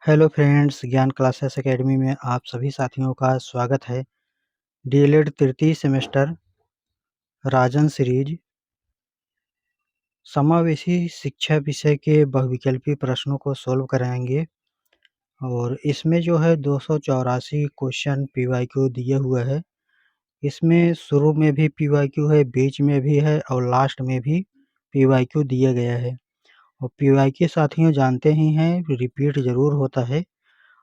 Hello friends, ज्ञान classes academy में आप सभी साथियों का स्वागत है। डीएलएड तृतीय सेमेस्टर राजन सीरीज समावेशी शिक्षा विषय के बहुविकल्पी प्रश्नों को सॉल्व कराएंगे और इसमें जो है 284 क्वेश्चन पीवाईक्यू दिए हुए हैं। इसमें शुरू में भी पीवाईक्यू है, बीच में भी है और लास्ट में भी पीवाईक्यू दिया गया है। और पीवाईक्यू साथियों जानते ही हैं, रिपीट ज़रूर होता है।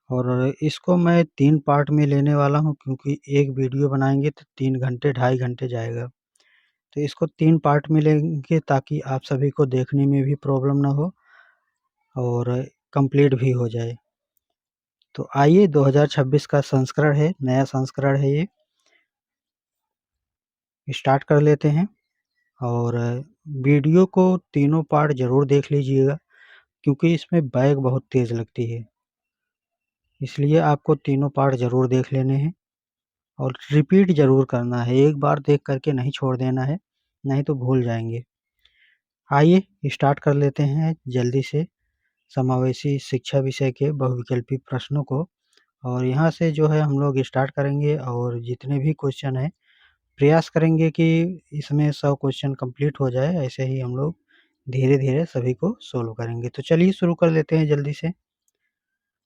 और इसको मैं 3 पार्ट में लेने वाला हूँ क्योंकि एक वीडियो बनाएँगे तो 3 घंटे, ढाई घंटे जाएगा। तो इसको 3 पार्ट में लेंगे ताकि आप सभी को देखने में भी प्रॉब्लम ना हो और कंप्लीट भी हो जाए। तो आइए 2026 का संस्करण है, नया संस्करण है ये। स्टार्ट कर लेते हैं और वीडियो को तीनों पार्ट ज़रूर देख लीजिएगा क्योंकि इसमें बैक बहुत तेज़ लगती है। इसलिए आपको तीनों पार्ट ज़रूर देख लेने हैं और रिपीट ज़रूर करना है, एक बार देख करके नहीं छोड़ देना है, नहीं तो भूल जाएँगे। आइए स्टार्ट कर लेते हैं जल्दी से समावेशी शिक्षा विषय के बहुविकल्पी प्रश्नों को। और यहाँ से जो है हम लोग स्टार्ट करेंगे और जितने भी क्वेश्चन हैं प्रयास करेंगे कि इसमें 100 क्वेश्चन कंप्लीट हो जाए। ऐसे ही हम लोग धीरे-धीरे सभी को सॉल्व करेंगे। तो चलिए शुरू कर लेते हैं जल्दी से।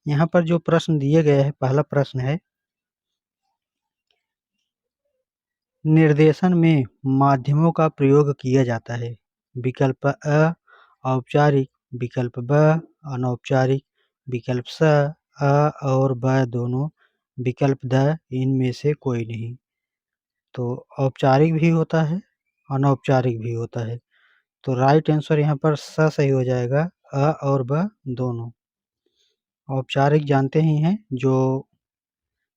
यहाँ पर जो प्रश्न दिए गए हैं, पहला प्रश्न है, निर्देशन में माध्यमों का प्रयोग किया जाता है। विकल्प अ औपचारिक, विकल्प ब अनौपचारिक, विकल्प स अ और ब दोनों, विकल्प द इनमें से कोई नहीं। तो औपचारिक भी होता है, अनौपचारिक भी होता है। तो राइट आंसर यहाँ पर स सही हो जाएगा, अ और ब दोनों। औपचारिक जानते ही हैं, जो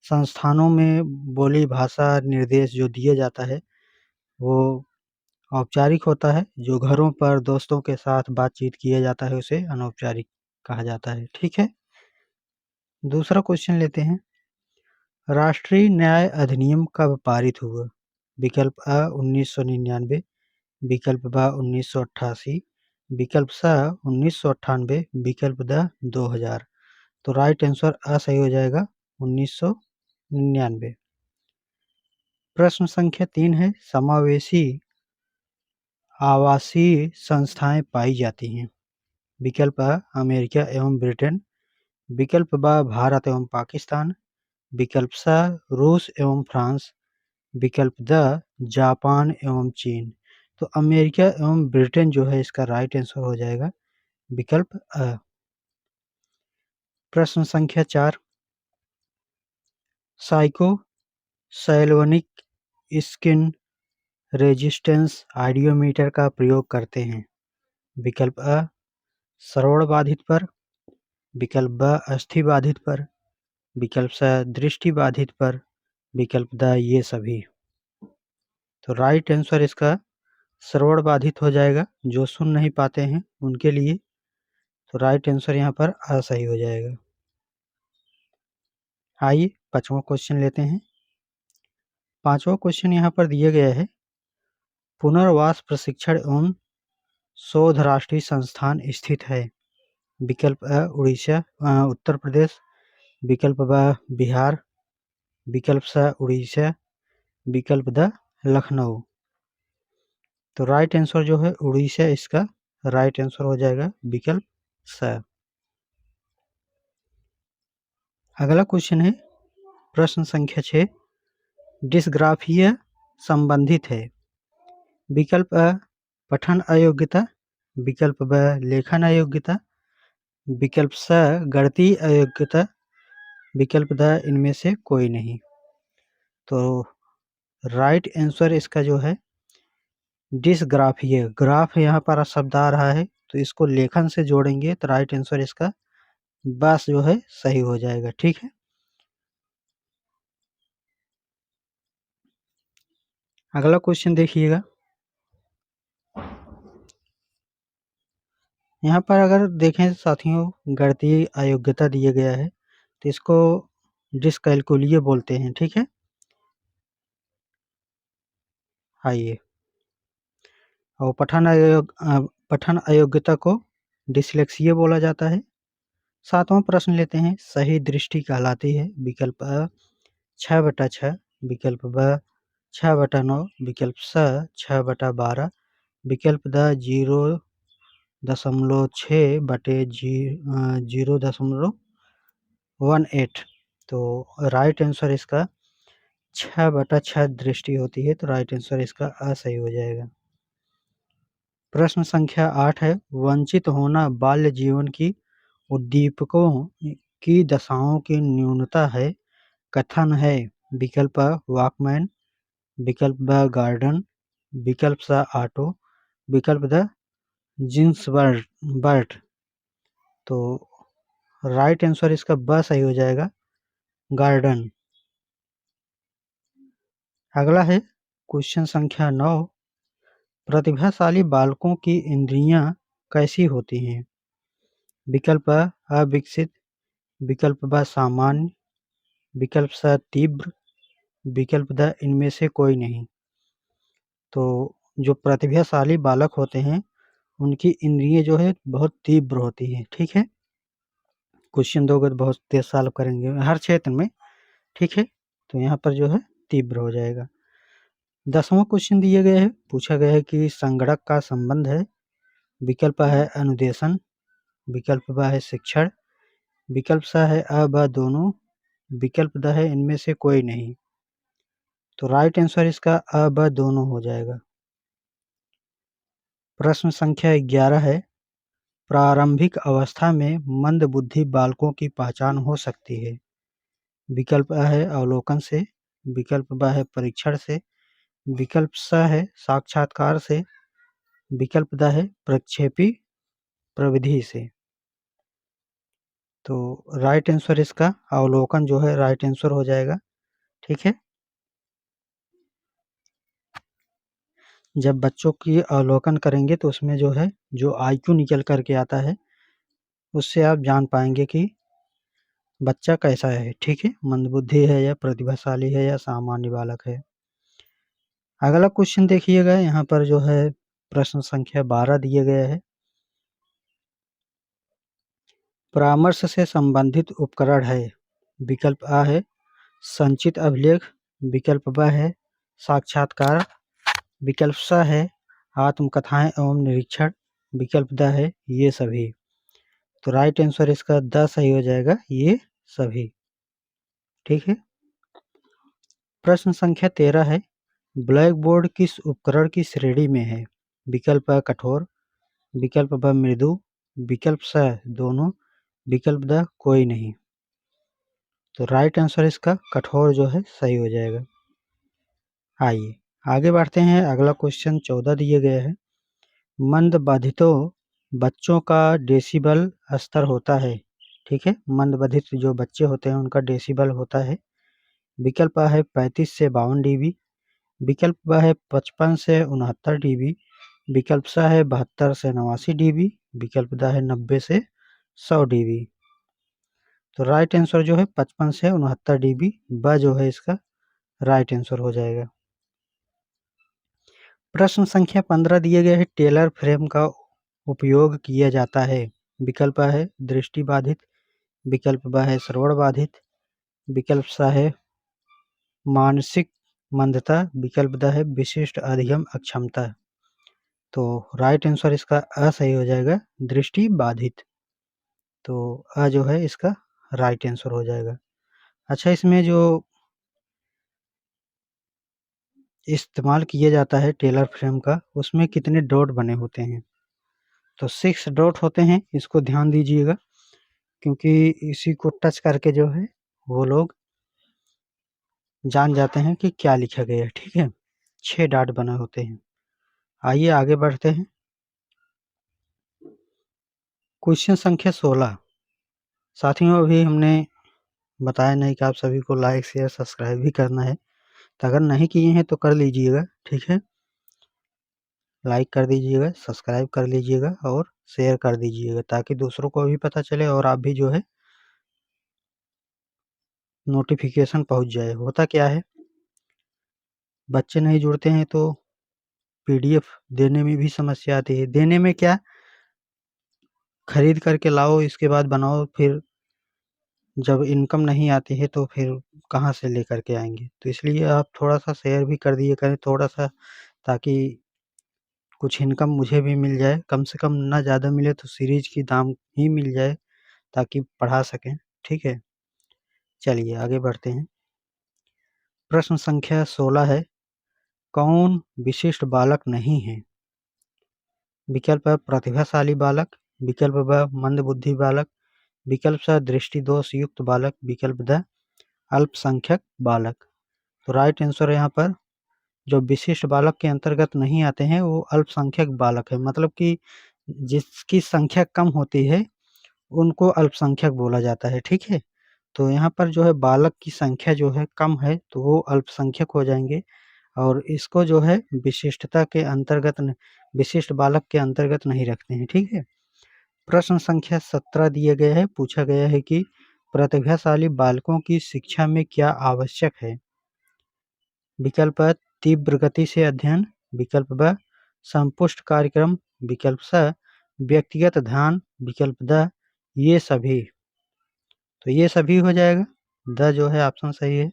संस्थानों में बोली भाषा निर्देश जो दिया जाता है वो औपचारिक होता है। जो घरों पर दोस्तों के साथ बातचीत किया जाता है उसे अनौपचारिक कहा जाता है। ठीक है, दूसरा क्वेश्चन लेते हैं। राष्ट्रीय न्याय अधिनियम कब पारित हुआ? विकल्प अ 1999, विकल्प ब 1988, विकल्प स 1998, विकल्प द 2000। तो राइट आंसर अ सही हो जाएगा, 1999। प्रश्न संख्या 3 है, समावेशी आवासीय संस्थाएं पाई जाती हैं। विकल्प अ अमेरिका एवं ब्रिटेन, विकल्प ब भारत एवं पाकिस्तान, विकल्प स रूस एवं फ्रांस, विकल्प द जापान एवं चीन। तो अमेरिका एवं ब्रिटेन जो है इसका राइट आंसर हो जाएगा, विकल्प अ। प्रश्न संख्या 4, साइको सैल्वनिक स्किन रेजिस्टेंस आइडियोमीटर का प्रयोग करते हैं। विकल्प अ श्रवण बाधित पर, विकल्प ब अस्थि बाधित पर, विकल्प स दृष्टि बाधित पर, विकल्प द ये सभी। तो राइट आंसर इसका श्रवण बाधित हो जाएगा, जो सुन नहीं पाते हैं उनके लिए। तो राइट आंसर यहाँ पर अ सही हो जाएगा। आइए 5वां क्वेश्चन लेते हैं। 5वां क्वेश्चन यहाँ पर दिया गया है, पुनर्वास प्रशिक्षण एवं शोध राष्ट्रीय संस्थान स्थित है। विकल्प अ उड़ीसा उत्तर प्रदेश, विकल्प ब बिहार, विकल्प स उड़ीसा, विकल्प द लखनऊ। तो राइट आंसर जो है उड़ीसा, इसका राइट आंसर हो जाएगा, विकल्प स। अगला क्वेश्चन है, प्रश्न संख्या 6, डिस्ग्राफिया संबंधित है। विकल्प अ पठन अयोग्यता, विकल्प ब लेखन अयोग्यता, विकल्प स गणितीय अयोग्यता, विकल्प द इनमें से कोई नहीं। तो राइट आंसर इसका जो है डिस्ग्राफिया, ग्राफ यहाँ पर शब्द आ रहा है तो इसको लेखन से जोड़ेंगे तो राइट आंसर इसका बस जो है सही हो जाएगा। ठीक है, अगला क्वेश्चन देखिएगा। यहाँ पर अगर देखें साथियों, गणितीय अयोग्यता दिया गया है तो इसको डिसकैलकुलिए बोलते हैं। ठीक है, आइए, और पठन अयोग्यता को डिसलेक्सिया बोला जाता है। 7वां प्रश्न लेते हैं। सही दृष्टि कहलाती है। विकल्प अ 6/6, विकल्प ब 6/9, विकल्प स 6/12, विकल्प द 0.6/0.18। तो राइट आंसर इसका 6/6 दृष्टि होती है, तो राइट आंसर इसका अ सही हो जाएगा। प्रश्न संख्या 8 है। वंचित होना बाल्य जीवन की उद्दीपकों की दशाओं की न्यूनता है। कथन है। विकल्प अ वॉकमैन, विकल्प ब गार्डन, विकल्प स ऑटो, विकल्प द जिन्सबर्ट। तो राइट आंसर इसका ब सही हो जाएगा, गार्डन। अगला है क्वेश्चन संख्या 9। प्रतिभाशाली बालकों की इंद्रियां कैसी होती हैं? विकल्प अ अविकसित, विकल्प ब सामान्य, विकल्प स तीव्र, विकल्प द इनमें से कोई नहीं। तो जो प्रतिभाशाली बालक होते हैं उनकी इंद्रियां जो है बहुत तीव्र होती हैं। ठीक है, क्वेश्चन दोगे तो बहुत तेज सॉल्व करेंगे हर क्षेत्र में। ठीक है, तो यहाँ पर जो है तीव्र हो जाएगा। 10वां क्वेश्चन दिया गया है, पूछा गया है कि संगणक का संबंध है। विकल्प है अनुदेशन, विकल्प ब है शिक्षण, विकल्प स है अ ब दोनों, विकल्प द है इनमें से कोई नहीं। तो राइट आंसर इसका अ ब दोनों हो जाएगा। प्रश्न संख्या 11 है। प्रारंभिक अवस्था में मंदबुद्धि बालकों की पहचान हो सकती है। विकल्प अ है अवलोकन से, विकल्प ब है परीक्षण से, विकल्प स है साक्षात्कार से, विकल्प द है प्रक्षेपी प्रविधि से। तो राइट आंसर इसका अवलोकन जो है राइट आंसर हो जाएगा। ठीक है, जब बच्चों की अवलोकन करेंगे तो उसमें जो है जो आईक्यू निकल करके आता है उससे आप जान पाएंगे कि बच्चा कैसा है। ठीक है, मंदबुद्धि है या प्रतिभाशाली है या सामान्य बालक है। अगला क्वेश्चन देखिएगा, यहाँ पर जो है प्रश्न संख्या 12 दिया गया है। परामर्श से संबंधित उपकरण है। विकल्प आ है संचित अभिलेख, विकल्प ब है साक्षात्कार, विकल्प स है आत्मकथाएं एवं निरीक्षण, विकल्प द है ये सभी। तो राइट आंसर इसका द सही हो जाएगा, ये सभी। ठीक है, प्रश्न संख्या 13 है। ब्लैक बोर्ड किस उपकरण की श्रेणी में है? विकल्प अ कठोर, विकल्प ब मृदु, विकल्प स दोनों, विकल्प द कोई नहीं। तो राइट आंसर इसका कठोर जो है सही हो जाएगा। आइए आगे बढ़ते हैं। अगला क्वेश्चन 14 दिए गए है। मंदबाधितों बच्चों का डेसिबल स्तर होता है। ठीक है, मंदबाधित जो बच्चे होते हैं उनका डेसिबल होता है। विकल्प अ है 35 से 52 डीबी, विकल्प ब है 55 से 69 डीबी, विकल्प स है 72 से 89 डीबी, विकल्प द है 90 से 100 डीबी। तो राइट आंसर जो है 55 से 69 डीबी ब जो है इसका राइट आंसर हो जाएगा। प्रश्न संख्या 15 दिए गए है। टेलर फ्रेम का उपयोग किया जाता है। विकल्प अ है दृष्टिबाधित, विकल्प ब है श्रवण बाधित, विकल्प स है मानसिक मंदता, विकल्प द है विशिष्ट अधिगम अक्षमता। तो राइट आंसर इसका अ सही हो जाएगा, दृष्टि बाधित। तो अ जो है इसका राइट आंसर हो जाएगा। अच्छा, इसमें जो इस्तेमाल किया जाता है टेलर फ्रेम का, उसमें कितने डॉट बने होते हैं? तो 6 डॉट होते हैं, इसको ध्यान दीजिएगा क्योंकि इसी को टच करके जो है वो लोग जान जाते हैं कि क्या लिखा गया है। ठीक है, 6 डॉट बने होते हैं। आइए आगे बढ़ते हैं। क्वेश्चन संख्या 16। साथियों, अभी हमने बताया नहीं कि आप सभी को लाइक शेयर सब्सक्राइब भी करना है, तो अगर नहीं किए हैं तो कर लीजिएगा। ठीक है, लाइक कर दीजिएगा, सब्सक्राइब कर लीजिएगा और शेयर कर दीजिएगा ताकि दूसरों को भी पता चले और आप भी जो है नोटिफिकेशन पहुंच जाए। होता क्या है, बच्चे नहीं जुड़ते हैं तो पीडीएफ देने में भी समस्या आती है। देने में क्या, खरीद करके लाओ, इसके बाद बनाओ, फिर जब इनकम नहीं आती है तो फिर कहाँ से लेकर के आएँगे? तो इसलिए आप थोड़ा-सा शेयर भी कर दिया करें थोड़ा-सा, ताकि कुछ इनकम मुझे भी मिल जाए, कम से कम ना ज़्यादा मिले तो सीरीज़ की दाम ही मिल जाए, ताकि पढ़ा सकें, ठीक है? चलिए आगे बढ़ते हैं। प्रश्न संख्या 16 है, कौन विशिष्ट बालक नहीं है? विकल्प अ प्रतिभाशाली बालक, विकल्प ब मंदबुद्धि बालक, विकल्प स दृष्टिदोष युक्त बालक, विकल्प द अल्पसंख्यक बालक। तो राइट आंसर यहाँ पर जो विशिष्ट बालक के अंतर्गत नहीं आते हैं वो अल्पसंख्यक बालक है, मतलब कि जिसकी संख्या कम होती है उनको अल्पसंख्यक बोला जाता है, ठीक है? तो यहाँ पर जो है बालक की संख्या जो है कम है तो वो अल्पसंख्यक हो जाएँगे, और इसको जो है विशिष्टता के अंतर्गत विशिष्ट बालक के अंतर्गत नहीं रखते हैं, ठीक है? प्रश्न संख्या 17 दिए गए हैं, पूछा गया है कि प्रतिभाशाली बालकों की शिक्षा में क्या आवश्यक है? विकल्प अ तीव्र गति से अध्ययन, विकल्प ब संपुष्ट कार्यक्रम, विकल्प स व्यक्तिगत ध्यान, विकल्प द ये सभी। तो ये सभी हो जाएगा, द जो है ऑप्शन सही है।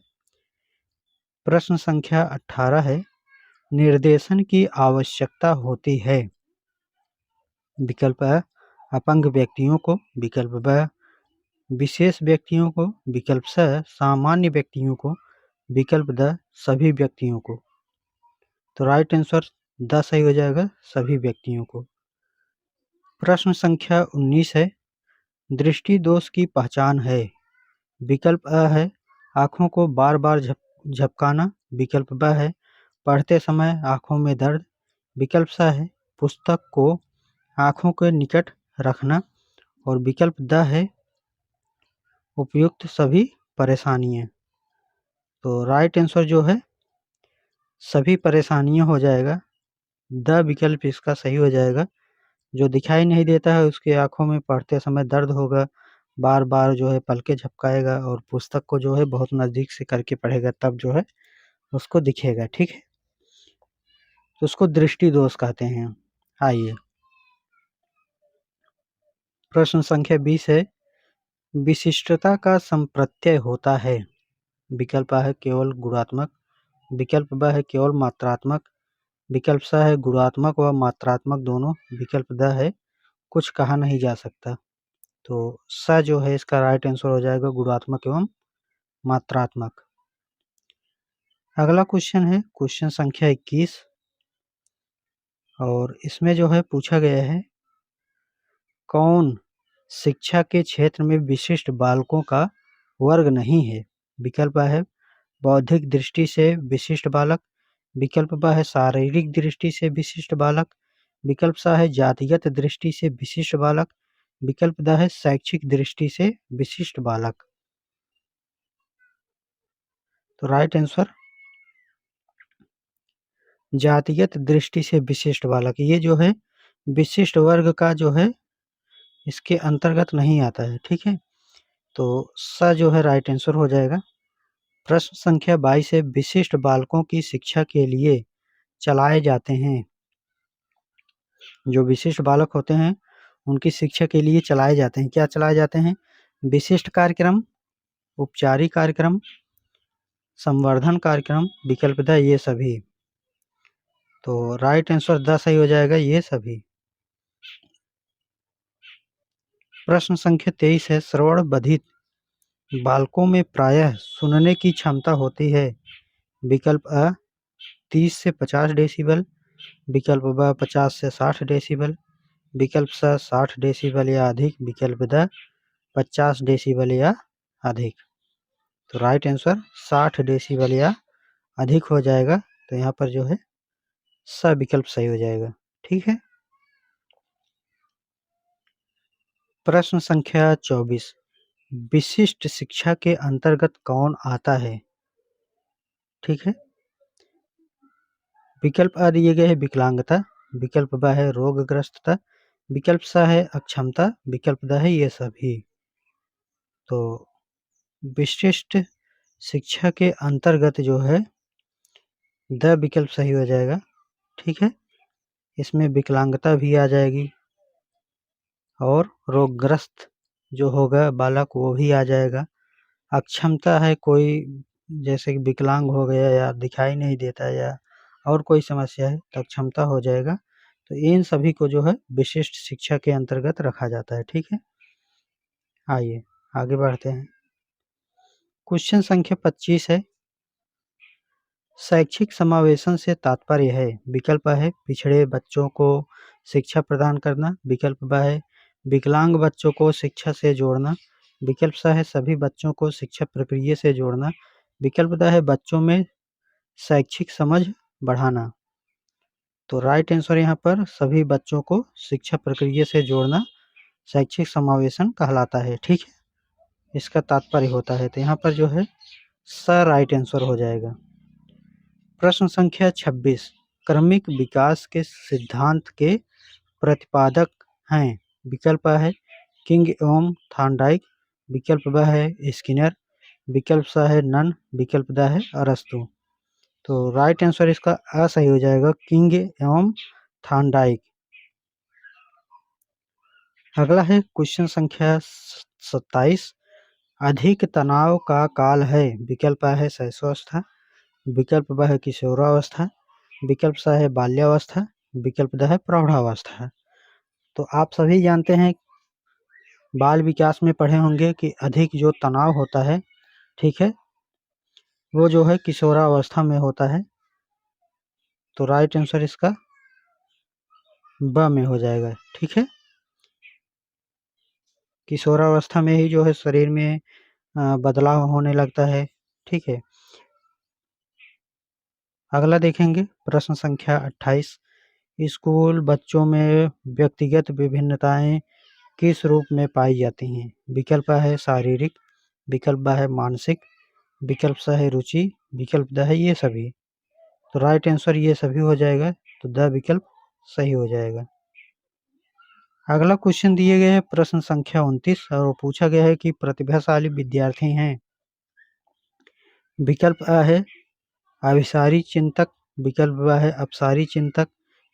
प्रश्न संख्या 18 है, निर्देशन की आवश्यकता होती है। विकल्प अ अपंग व्यक्तियों को, विकल्प ब विशेष व्यक्तियों को, विकल्प स सामान्य व्यक्तियों को, विकल्प द सभी व्यक्तियों को। तो राइट आंसर द सही हो जाएगा, सभी व्यक्तियों को। प्रश्न संख्या 19 है, दृष्टि दोष की पहचान है। विकल्प अ है आँखों को बार-बार झपकाना, विकल्प ब है पढ़ते समय आँखों में दर्द, विकल्प स है पुस्तक को आँखों के निकट रखना, और विकल्प द है उपयुक्त सभी परेशानियाँ। तो राइट आंसर जो है सभी परेशानियाँ हो जाएगा, द विकल्प इसका सही हो जाएगा। जो दिखाई नहीं देता है उसकी आँखों में पढ़ते समय दर्द होगा, बार-बार जो है पलकें झपकाएगा और पुस्तक को जो है बहुत नज़दीक से करके पढ़ेगा, तब जो है उसको दिखेगा, ठीक है? तो उसको दृष्टि दोष कहते हैं। आइए, प्रश्न संख्या 20 है, विशिष्टता का संप्रत्यय होता है। विकल्प अ है केवल गुणात्मक, विकल्प ब है केवल मात्रात्मक, विकल्प स है गुणात्मक व मात्रात्मक दोनों, विकल्प द है कुछ कहा नहीं जा सकता। तो स जो है इसका राइट आंसर हो जाएगा गुणात्मक एवं मात्रात्मक। अगला क्वेश्चन है क्वेश्चन संख्या 21, और इसमें जो है पूछा गया है, कौन शिक्षा के क्षेत्र में विशिष्ट बालकों का वर्ग नहीं है? विकल्प अ है बौद्धिक दृष्टि से विशिष्ट बालक, विकल्प ब है शारीरिक दृष्टि से विशिष्ट बालक, विकल्प स है जातिगत दृष्टि से विशिष्ट बालक, विकल्प द है शैक्षिक दृष्टि से विशिष्ट बालक। तो राइट आंसर जातिगत दृष्टि से विशिष्ट बालक, ये जो है विशिष्ट वर्ग का जो है इसके अंतर्गत नहीं आता है, ठीक है? तो स जो है राइट आंसर हो जाएगा। प्रश्न संख्या 22 है, विशिष्ट बालकों की शिक्षा के लिए चलाए जाते हैं। जो विशिष्ट बालक होते हैं उनकी शिक्षा के लिए चलाए जाते हैं। क्या चलाए जाते हैं? विशिष्ट कार्यक्रम, उपचारिक कार्यक्रम, संवर्धन कार्यक्रम, विकल्प द ये सभी। तो राइट आंसर द सही हो जाएगा, ये सभी। प्रश्न संख्या 23 है, श्रवण बधिर बालकों में प्रायः सुनने की क्षमता होती है। विकल्प अ 30 से 50 डेसिबल, विकल्प ब 50 से 60 डेसिबल, विकल्प स 60 डेसिबल या अधिक, विकल्प द 50 डेसिबल या अधिक। तो राइट आंसर 60 डेसिबल या अधिक हो जाएगा। तो यहाँ पर जो है स विकल्प सही हो जाएगा, ठीक है। प्रश्न संख्या 24, विशिष्ट शिक्षा के अंतर्गत कौन आता है? ठीक है। विकल्प अ दिए गए हैं विकलांगता, विकल्प ब है रोगग्रस्तता, विकल्प स है अक्षमता, विकल्प द है ये सभी। तो विशिष्ट शिक्षा के अंतर्गत जो है द विकल्प सही हो जाएगा, ठीक है। इसमें विकलांगता भी आ जाएगी। और रोगग्रस्त जो होगा बालक वो भी आ जाएगा। अक्षमता है कोई, जैसे कि विकलांग हो गया या दिखाई नहीं देता या और कोई समस्या है तो अक्षमता हो जाएगा। तो इन सभी को जो है विशिष्ट शिक्षा के अंतर्गत रखा जाता है। ठीक है, आइए आगे बढ़ते हैं। क्वेश्चन संख्या 25 है, शैक्षिक समावेशन से तात्पर्य है। विकल्प है पिछड़े बच्चों को शिक्षा प्रदान करना। विकल्प ब है विकलांग बच्चों को शिक्षा से जोड़ना। विकल्प स है सभी बच्चों को शिक्षा प्रक्रिया से जोड़ना। विकल्प द है बच्चों में शैक्षिक समझ बढ़ाना। तो राइट आंसर यहाँ पर सभी बच्चों को शिक्षा प्रक्रिया से जोड़ना शैक्षिक समावेशन कहलाता है। ठीक है, इसका तात्पर्य होता है। तो यहाँ पर जो है स राइट आंसर हो जाएगा। प्रश्न संख्या 26, क्रमिक विकास के सिद्धांत के प्रतिपादक हैं। विकल्प है किंग एवं थॉर्नडाइक। विकल्प ब है स्किनर। विकल्प स है नन। विकल्प द है अरस्तु। तो राइट आंसर इसका अ सही हो जाएगा, किंग एवं थॉर्नडाइक। अगला है क्वेश्चन संख्या 27, अधिक तनाव का काल है। विकल्प है शैशवावस्था। विकल्प ब है किशोरावस्था। विकल्प स है बाल्यावस्था। विकल्प द है प्रौढ़ावस्था। तो आप सभी जानते हैं, बाल विकास में पढ़े होंगे कि अधिक जो तनाव होता है, ठीक है, वो जो है किशोरावस्था में होता है। तो राइट आंसर इसका ब में हो जाएगा। ठीक है, किशोरावस्था में ही जो है शरीर में बदलाव होने लगता है। ठीक है, अगला देखेंगे प्रश्न संख्या 28, स्कूल बच्चों में व्यक्तिगत विभिन्नताएं किस रूप में पाई जाती हैं। विकल्प है शारीरिक। विकल्प ब है मानसिक। विकल्प स है रुचि। विकल्प द है ये सभी। तो राइट आंसर ये सभी हो जाएगा। तो द विकल्प सही हो जाएगा। अगला क्वेश्चन दिए गए हैं प्रश्न संख्या 29 और पूछा गया है कि प्रतिभाशाली विद्यार्थी हैं। विकल्प अ है अभिसारी चिंतक। विकल्प ब है अपसारी चिंतक।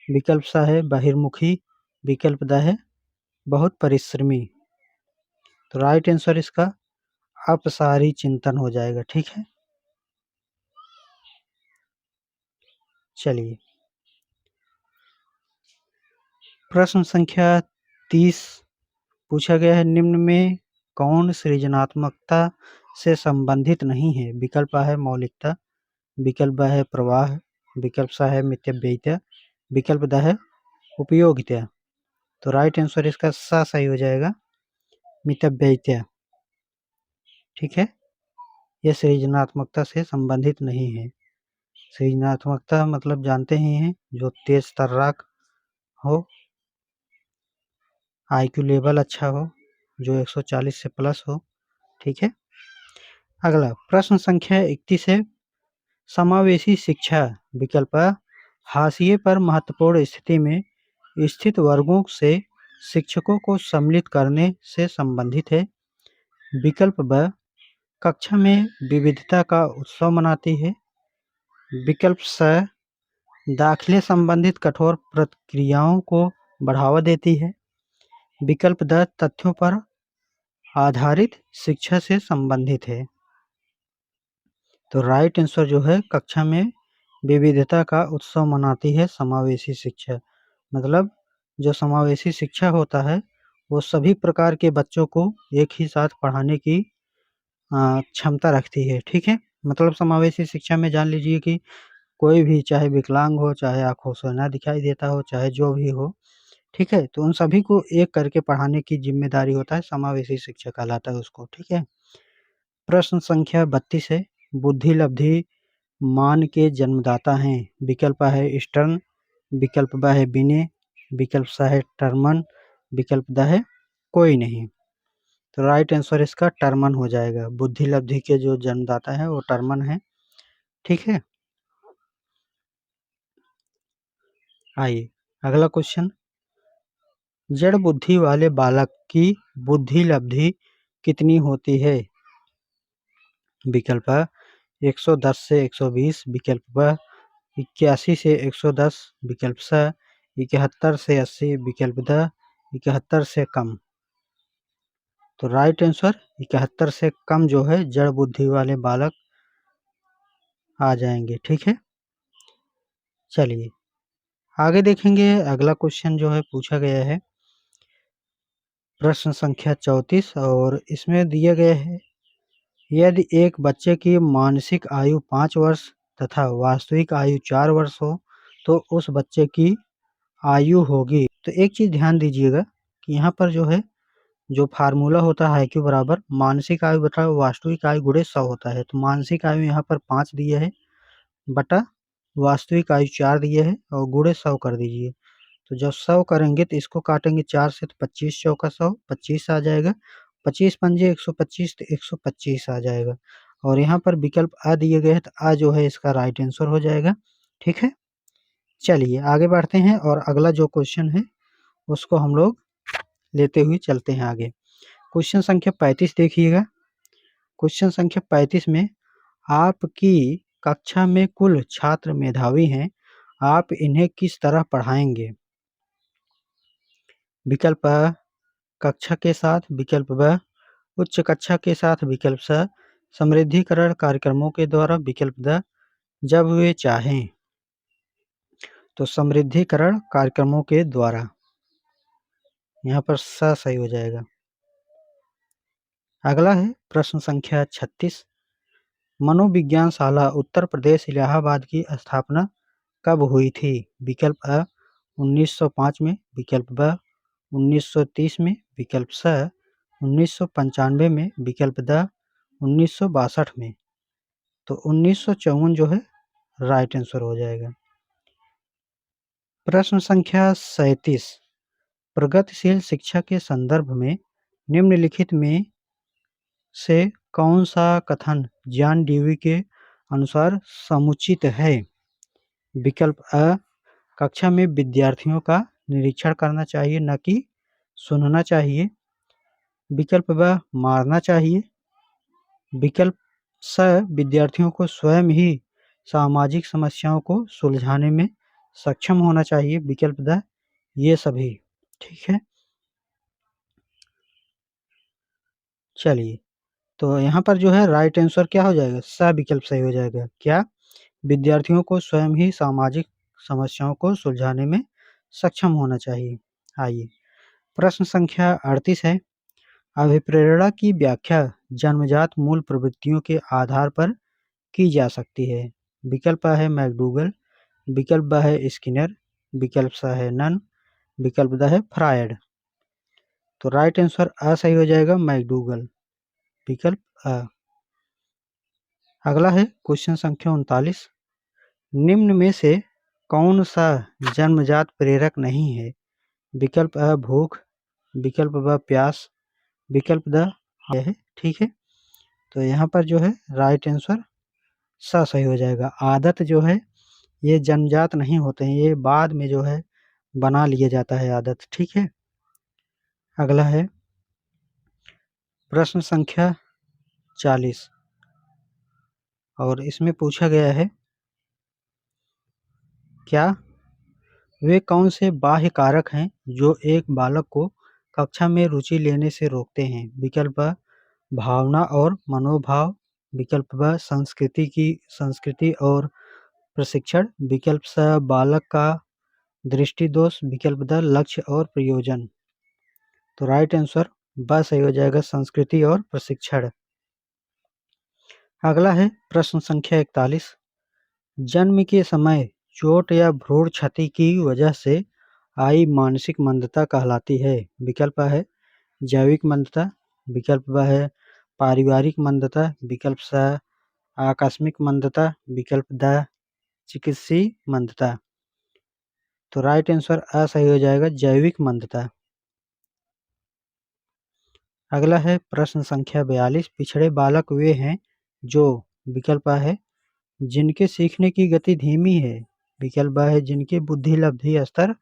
विकल्प स है बहिर्मुखी। विकल्प द है बहुत परिश्रमी। तो राइट आंसर इसका अपसारी चिंतन हो जाएगा। ठीक है, चलिए प्रश्न संख्या 30 पूछा गया है, निम्न में कौन सृजनात्मकता से संबंधित नहीं है। विकल्प है मौलिकता। विकल्प ब है प्रवाह। विकल्प स है मितव्ययिता। विकल्प द है उपयोगिता। तो राइट आंसर इसका स सही हो जाएगा, मितव्ययिता। ठीक है, यह सृजनात्मकता से संबंधित नहीं है। सृजनात्मकता मतलब जानते ही हैं, जो तेज तर्राक हो, आईक्यू लेवल अच्छा हो, जो 140 से प्लस हो। ठीक है, अगला प्रश्न संख्या 31 है, समावेशी शिक्षा। विकल्प हाशिए पर महत्वपूर्ण स्थिति में स्थित वर्गों से शिक्षकों को सम्मिलित करने से संबंधित है। विकल्प ब कक्षा में विविधता का उत्सव मनाती है। विकल्प स दाखिले संबंधित कठोर प्रक्रियाओं को बढ़ावा देती है। विकल्प द तथ्यों पर आधारित शिक्षा से संबंधित है। तो राइट आंसर जो है कक्षा में विविधता का उत्सव मनाती है समावेशी शिक्षा। मतलब जो समावेशी शिक्षा होता है वो सभी प्रकार के बच्चों को एक ही साथ पढ़ाने की क्षमता रखती है। ठीक है, मतलब समावेशी शिक्षा में जान लीजिए कि कोई भी, चाहे विकलांग हो, चाहे आंखों से ना दिखाई देता हो, चाहे जो भी हो, ठीक है, तो उन सभी को एक करके पढ़ाने की जिम्मेदारी होता है, समावेशी शिक्षा कहलाता है उसको। ठीक है, प्रश्न संख्या 32 है, बुद्धि लब्धि मान के जन्मदाता हैं। विकल्प है स्टर्न। विकल्प ब है बिने। विकल्प स है टर्मन। विकल्प द है कोई नहीं। तो राइट आंसर इसका टर्मन हो जाएगा। बुद्धि लब्धि के जो जन्मदाता है वो टर्मन है। ठीक है, आइए अगला क्वेश्चन, जड़ बुद्धि वाले बालक की बुद्धि लब्धि कितनी होती है। विकल्प 110 से 120। विकल्प ब 81 से 110। विकल्प स 71 से 80। विकल्प द 71 से कम। तो राइट आंसर 71 से कम जो है जड़ बुद्धि वाले बालक आ जाएंगे। ठीक है, चलिए आगे देखेंगे। अगला क्वेश्चन जो है पूछा गया है प्रश्न संख्या 34 और इसमें दिया गया है यदि एक बच्चे की मानसिक आयु 5 वर्ष तथा वास्तविक आयु 4 वर्ष हो तो उस बच्चे की आयु होगी। तो एक चीज ध्यान दीजिएगा कि यहाँ पर जो है जो फार्मूला होता है IQ बराबर मानसिक आयु बटा वास्तविक आयु गुणे 100 होता है। तो मानसिक आयु यहाँ पर 5 दिया है बटा वास्तविक आयु 4 दिया है और गुणे 100 कर दीजिए। तो जब 100 करेंगे तो इसको काटेंगे 4 से तो 25 चौका 100 25 आ जाएगा। 25 पंजे 125 तो 125 आ जाएगा। और यहाँ पर विकल्प आ दिए गए हैं तो आ जो है इसका राइट आंसर हो जाएगा। ठीक है, चलिए आगे बढ़ते हैं और अगला जो क्वेश्चन है उसको हम लोग लेते हुए चलते हैं आगे। क्वेश्चन संख्या 35 देखिएगा। क्वेश्चन संख्या 35 में आपकी कक्षा में कुल छात्र मेधावी हैं, आप इन्हें किस तरह पढ़ाएंगे? विकल्प अ कक्षा के साथ, विकल्प ब उच्च कक्षा के साथ, विकल्प स समृद्धिकरण कार्यक्रमों के द्वारा, विकल्प द जब वे चाहें। तो समृद्धिकरण कार्यक्रमों के द्वारा, यहाँ पर स सही हो जाएगा। अगला है प्रश्न संख्या 36 मनोविज्ञानशाला उत्तर प्रदेश इलाहाबाद की स्थापना कब हुई थी? विकल्प अ 1905 में, विकल्प ब 1930 में, विकल्प स 1995 में, विकल्प द 1962 में। तो 1954 जो है राइट आंसर हो जाएगा। प्रश्न संख्या 37 प्रगतिशील शिक्षा के संदर्भ में निम्नलिखित में से कौन सा कथन जॉन डेवी के अनुसार समुचित है? विकल्प अ कक्षा में विद्यार्थियों का निरीक्षण करना चाहिए न कि सुनना चाहिए, विकल्प ब मारना चाहिए, विकल्प स विद्यार्थियों को स्वयं ही सामाजिक समस्याओं को सुलझाने में सक्षम होना चाहिए, विकल्प द ये सभी। ठीक है, चलिए तो यहाँ पर जो है राइट आंसर क्या हो जाएगा? स विकल्प सही हो जाएगा। क्या? विद्यार्थियों को स्वयं ही सामाजिक समस्याओं को सुलझाने में सक्षम होना चाहिए। आइए प्रश्न संख्या 38 है अभिप्रेरणा की व्याख्या जन्मजात मूल प्रवृत्तियों के आधार पर की जा सकती है। विकल्प A है मैकडूगल, विकल्प ब है स्किनर, विकल्प स है नन, विकल्प द है फ्रायड। तो राइट आंसर अ सही हो जाएगा मैकडूगल, विकल्प अ। अगला है क्वेश्चन संख्या 39 निम्न में से कौन सा जन्मजात प्रेरक नहीं है? विकल्प अ भूख, विकल्प ब प्यास, विकल्प द है। ठीक है, तो यहाँ पर जो है राइट आंसर स सही हो जाएगा। आदत जो है ये जन्मजात नहीं होते हैं, ये बाद में जो है बना लिया जाता है आदत। ठीक है, अगला है प्रश्न संख्या 40 और इसमें पूछा गया है क्या वे कौन से बाह्य कारक हैं जो एक बालक को कक्षा में रुचि लेने से रोकते हैं? विकल्प अ भावना और मनोभाव, विकल्प ब संस्कृति और प्रशिक्षण, विकल्प स बालक का दृष्टि दोष, विकल्प द लक्ष्य और प्रयोजन। तो राइट आंसर ब सही हो जाएगा संस्कृति और प्रशिक्षण। अगला है प्रश्न संख्या 41 जन्म के समय चोट या भ्रूण क्षति की वजह से आई मानसिक मंदता कहलाती है। विकल्प A है जैविक मंदता, विकल्प ब है पारिवारिक मंदता, विकल्प स आकस्मिक मंदता, विकल्प द चिकित्सीय मंदता। तो राइट आंसर अ सही हो जाएगा जैविक मंदता। अगला है प्रश्न संख्या 42 पिछड़े बालक वे हैं जो विकल्प A है जिनके सीखने की गति धीमी है, विकल्प ब है जिनकी बुद्धि लब्धि स्तर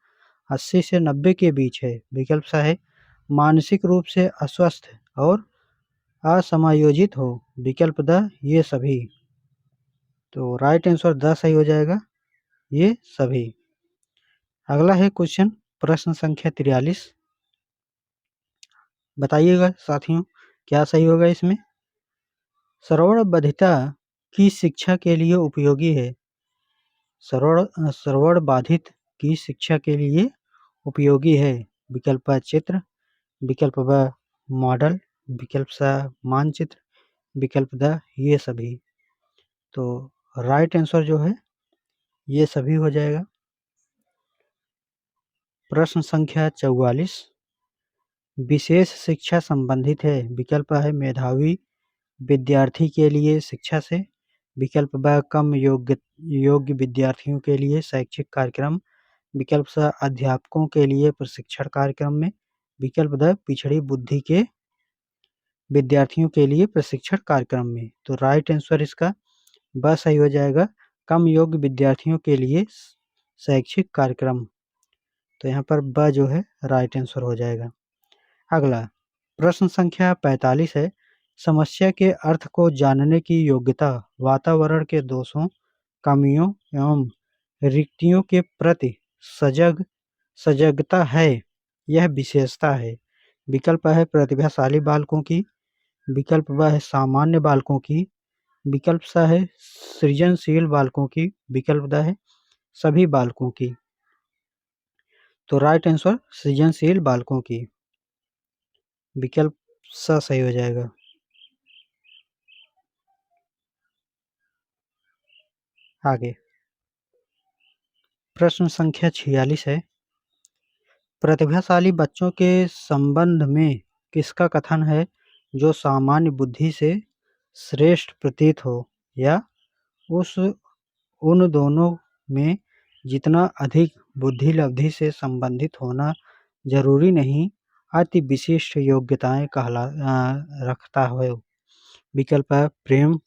80 से 90 के बीच है, विकल्प स है मानसिक रूप से अस्वस्थ और असमायोजित हो, विकल्प द ये सभी। तो राइट आंसर द सही हो जाएगा ये सभी। अगला है क्वेश्चन प्रश्न संख्या 43 बताइएगा साथियों, क्या सही होगा इसमें? श्रवणबधिता की शिक्षा के लिए उपयोगी है। श्रवण बाधित की शिक्षा के लिए उपयोगी है। विकल्प अ चित्र, विकल्प ब मॉडल, विकल्प स मानचित्र, विकल्प द ये सभी। तो राइट आंसर जो है ये सभी हो जाएगा। प्रश्न संख्या 44 विशेष शिक्षा संबंधित है। विकल्प है मेधावी विद्यार्थी के लिए शिक्षा से, विकल्प ब कम योग्य विद्यार्थियों के लिए शैक्षिक कार्यक्रम, विकल्प स अध्यापकों के लिए प्रशिक्षण कार्यक्रम में, विकल्प द पिछड़ी बुद्धि के विद्यार्थियों के लिए प्रशिक्षण कार्यक्रम में। तो राइट आंसर इसका ब सही हो जाएगा, कम योग्य विद्यार्थियों के लिए शैक्षिक कार्यक्रम। तो यहाँ पर ब जो है राइट आंसर हो जाएगा। अगला प्रश्न संख्या 45 है। समस्या के अर्थ को जानने की योग्यता वातावरण के दोषों, कमियों एवं रिक्तियों के प्रति सजगता है। यह विशेषता है। विकल्प है प्रतिभाशाली बालकों की, विकल्प ब है सामान्य बालकों की, विकल्प स है सृजनशील बालकों की, विकल्प द है सभी बालकों की। तो राइट आंसर सृजनशील बालकों की, विकल्प स सही हो जाएगा। आगे प्रश्न संख्या 46 है। प्रतिभाशाली बच्चों के संबंध में किसका कथन है जो सामान्य बुद्धि से श्रेष्ठ प्रतीत हो, या उस उन दोनों में जितना अधिक बुद्धि लब्धि से संबंधित होना जरूरी नहीं, अति विशिष्ट योग्यताएं रखता है। विकल्प है प्रेम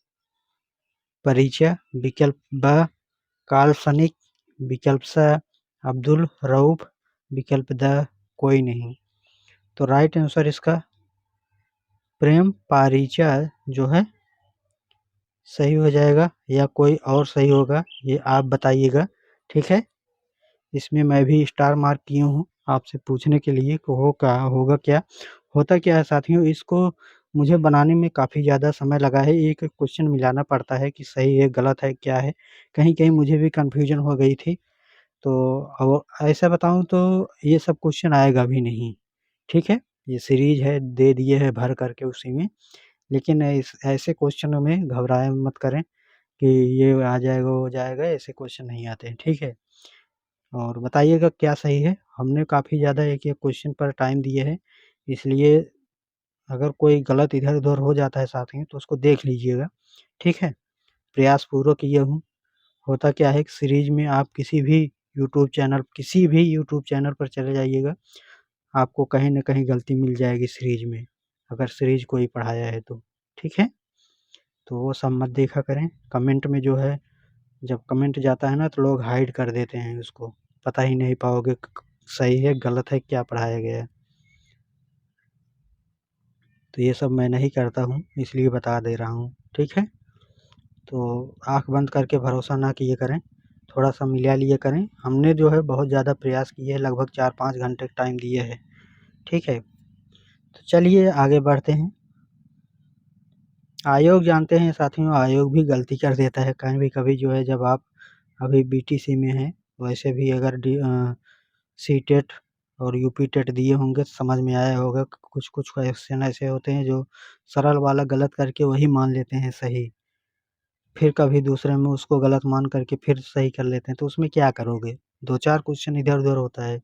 परिचय, विकल्प ब काल्पनिक, विकल्प स अब्दुल रऊफ, विकल्प द कोई नहीं। तो राइट आंसर इसका प्रेम परिचय जो है सही हो जाएगा, या कोई और सही होगा ये आप बताइएगा। ठीक है, इसमें मैं भी स्टार मार्क किया हूँ आपसे पूछने के लिए कि होगा क्या। होता क्या है साथियों, इसको मुझे बनाने में काफ़ी ज़्यादा समय लगा है। एक क्वेश्चन मिलाना पड़ता है कि सही है गलत है क्या है, कहीं-कहीं मुझे भी कन्फ्यूजन हो गई थी। तो अब ऐसा बताऊँ तो ये सब क्वेश्चन आएगा भी नहीं, ठीक है? ये सीरीज़ है, दे दिए हैं भर कर के उसी में, लेकिन ऐसे क्वेश्चनों में घबराएँ मत करें कि ये आ जाएगा, वो हो जाएगा, ऐसे क्वेश्चन नहीं आते हैं, ठीक है? और बताइएगा क्या सही है। हमने काफ़ी ज़्यादा एक-एक क्वेश्चन पर टाइम दिए हैं, इसलिए अगर कोई गलत इधर-उधर हो जाता है साथियों तो उसको देख लीजिएगा, ठीक है? प्रयासपूर्वक किया हूँ। होता क्या है कि सीरीज़ में आप किसी भी यूट्यूब चैनल पर चले जाइएगा, आपको कहीं न कहीं गलती मिल जाएगी सीरीज़ में, अगर सीरीज़ कोई पढ़ाया है तो, ठीक है? तो वो सब मत देखा करें। कमेंट में जो है, जब कमेंट जाता है ना तो लोग हाइड कर देते हैं उसको, पता ही नहीं पाओगे सही है गलत है क्या पढ़ाया गया है। तो ये सब मैं नहीं करता हूँ, इसलिए बता दे रहा हूँ, ठीक है? तो आँख बंद करके भरोसा ना किया करें, थोड़ा-सा मिला लिया करें। हमने जो है बहुत ज़्यादा प्रयास किए हैं, लगभग 4-5 घंटे टाइम दिए हैं, ठीक है? तो चलिए आगे बढ़ते हैं। आयोग जानते हैं साथियों, आयोग भी गलती कर देता है कभी-कभी जो है, जब आप अभी बीटीसी में हैं, वैसे भी अगर सीटेट और यूपी टेट दिए होंगे तो समझ में आया होगा, कुछ-कुछ क्वेश्चन ऐसे होते हैं जो सरल वाला गलत करके वही मान लेते हैं सही। फिर कभी दूसरे में उसको गलत मान करके फिर सही कर लेते हैं, तो उसमें क्या करोगे? 2-4 क्वेश्चन इधर-उधर होता है।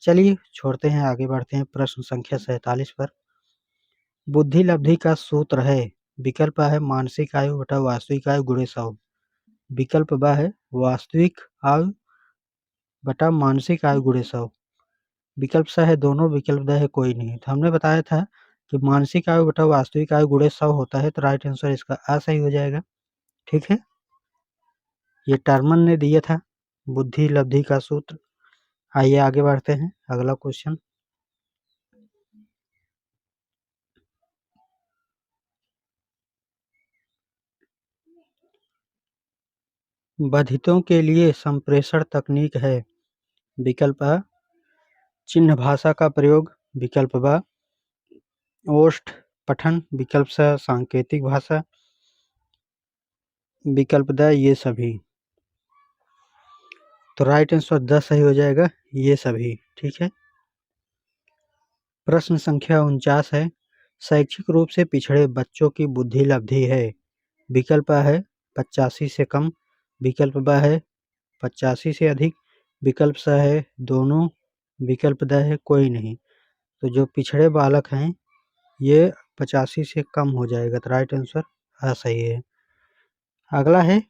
चलिए छोड़ते हैं, आगे बढ़ते हैं प्रश्न संख्या 47 पर। बुद्धि लब्धि का सूत्र है, विकल्प है मानसिक आयु बटा वास्तविक आयु गुणे 100, विकल्प ब है वास्तविक आयु बटा मानसिक आयु गुणे 100, विकल्प स है दोनों, विकल्प द है कोई नहीं। तो हमने बताया था कि मानसिक आयु बटा वास्तविक आयु गुणे 100 होता है, तो राइट आंसर इसका अ सही हो जाएगा, ठीक है? ये टर्मन ने दिया था बुद्धि लब्धि का सूत्र। आइए आगे बढ़ते हैं, अगला क्वेश्चन। बधितों के लिए संप्रेषण तकनीक है। विकल्प अ चिन्ह भाषा का प्रयोग, विकल्प ब ओष्ठ पठन, विकल्प स सांकेतिक भाषा, विकल्प द ये सभी। तो राइट आंसर 10 सही हो जाएगा, ये सभी। ठीक है। प्रश्न संख्या 49 है, शैक्षिक रूप से पिछड़े बच्चों की बुद्धि लब्धि है। विकल्प A है 85 से कम, विकल्प B है 85 से अधिक, विकल्प C है दोनों, विकल्प D है कोई नहीं। तो जो पिछड़े बालक हैं ये 85 से कम हो जाएगा, तो राइट आंसर A सही है। अगला है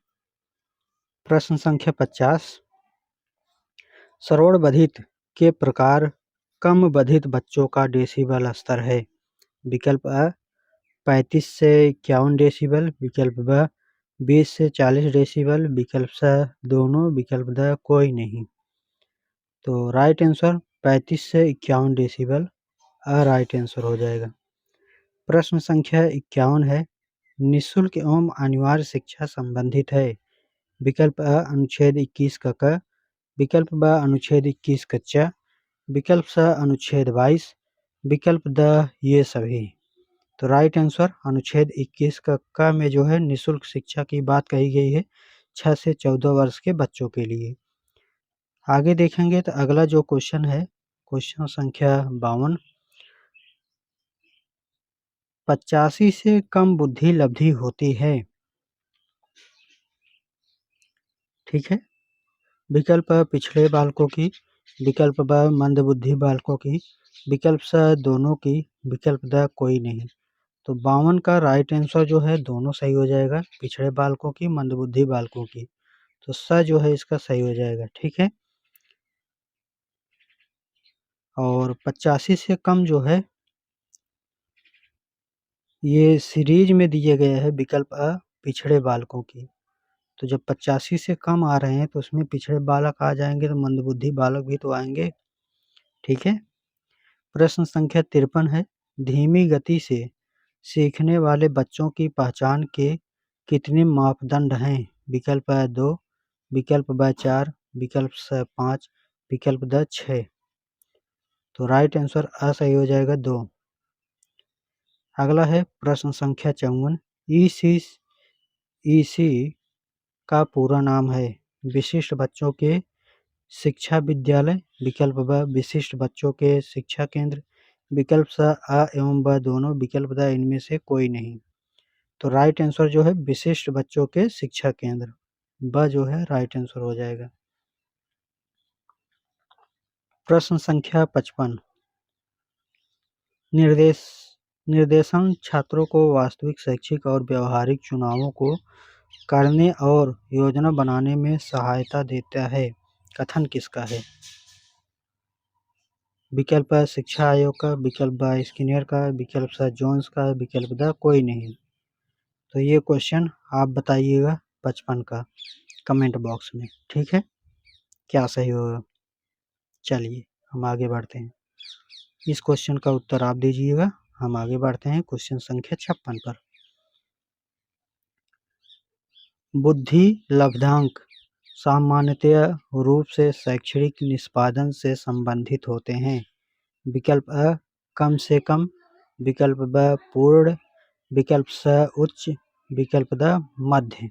प्रश्न संख्या 50, श्रवणबधित के प्रकार कम बधित बच्चों का डेसिबल स्तर है। विकल्प A 35 से 51 डेसिबल, विकल्प B 20 से 40 डेसिबल, विकल्प C दोनों, विकल्प D कोई नहीं। तो राइट आंसर 35 से 51 डेसिबल राइट आंसर हो जाएगा। प्रश्न संख्या 51 है, निःशुल्क एवं अनिवार्य शिक्षा संबंधित है। विकल्प A अनुच्छेद 21 का क, विकल्प B अनुच्छेद 21 का च, विकल्प C अनुच्छेद 22, विकल्प D ये सभी। तो राइट आंसर अनुच्छेद 21 का क में जो है निःशुल्क शिक्षा की बात कही गई है 6 से 14 वर्ष के बच्चों के लिए। आगे देखेंगे तो अगला जो क्वेश्चन है, क्वेश्चन संख्या 52, 85 से कम बुद्धि लब्धि होती है। ठीक है। विकल्प A पिछड़े बालकों की, विकल्प B मंदबुद्धि बालकों की, विकल्प C दोनों की, विकल्प D कोई नहीं। तो 52 का राइट आंसर जो है दोनों सही हो जाएगा, पिछड़े बालकों की, मंदबुद्धि बालकों की। तो स जो है इसका सही हो जाएगा। ठीक है। और 85 से कम जो है ये सीरीज में दिए गए हैं, विकल्प A पिछड़े बालकों की। तो जब 85 से कम आ रहे हैं तो उसमें पिछड़े बालक आ जाएंगे, तो मंदबुद्धि बालक भी तो आएंगे। ठीक है। प्रश्न संख्या 53 है, धीमी गति से सीखने वाले बच्चों की पहचान के कितने मापदंड हैं। विकल्प A 2, विकल्प B 4, विकल्प C 5, विकल्प D 6। तो राइट आंसर A सही हो जाएगा 2। अगला है प्रश्न संख्या 54, ईसी का पूरा नाम है। विशिष्ट बच्चों के शिक्षा विद्यालय, विकल्प B विशिष्ट बच्चों के शिक्षा केंद्र, विकल्प C A एवं B दोनों, विकल्प D इनमें से कोई नहीं। तो राइट आंसर जो है विशिष्ट बच्चों के शिक्षा केंद्र, B जो है राइट आंसर हो जाएगा। प्रश्न संख्या 55, निर्देशन छात्रों को वास्तविक शैक्षिक और व्यवहारिक चुनावों को करने और योजना बनाने में सहायता देता है। कथन किसका है। विकल्प A शिक्षा आयोग का, विकल्प B स्किनर का, विकल्प C जोन्स का, विकल्प D कोई नहीं। तो ये क्वेश्चन आप बताइएगा 55 का कमेंट बॉक्स में। ठीक है, क्या सही होगा। चलिए हम आगे बढ़ते हैं, इस क्वेश्चन का उत्तर आप दीजिएगा। हम आगे बढ़ते हैं क्वेश्चन संख्या 56 पर। बुद्धि लब्धांक सामान्यतया रूप से शैक्षणिक निष्पादन से संबंधित होते हैं। विकल्प A कम से कम, विकल्प B पूर्ण, विकल्प C उच्च, विकल्प D मध्य।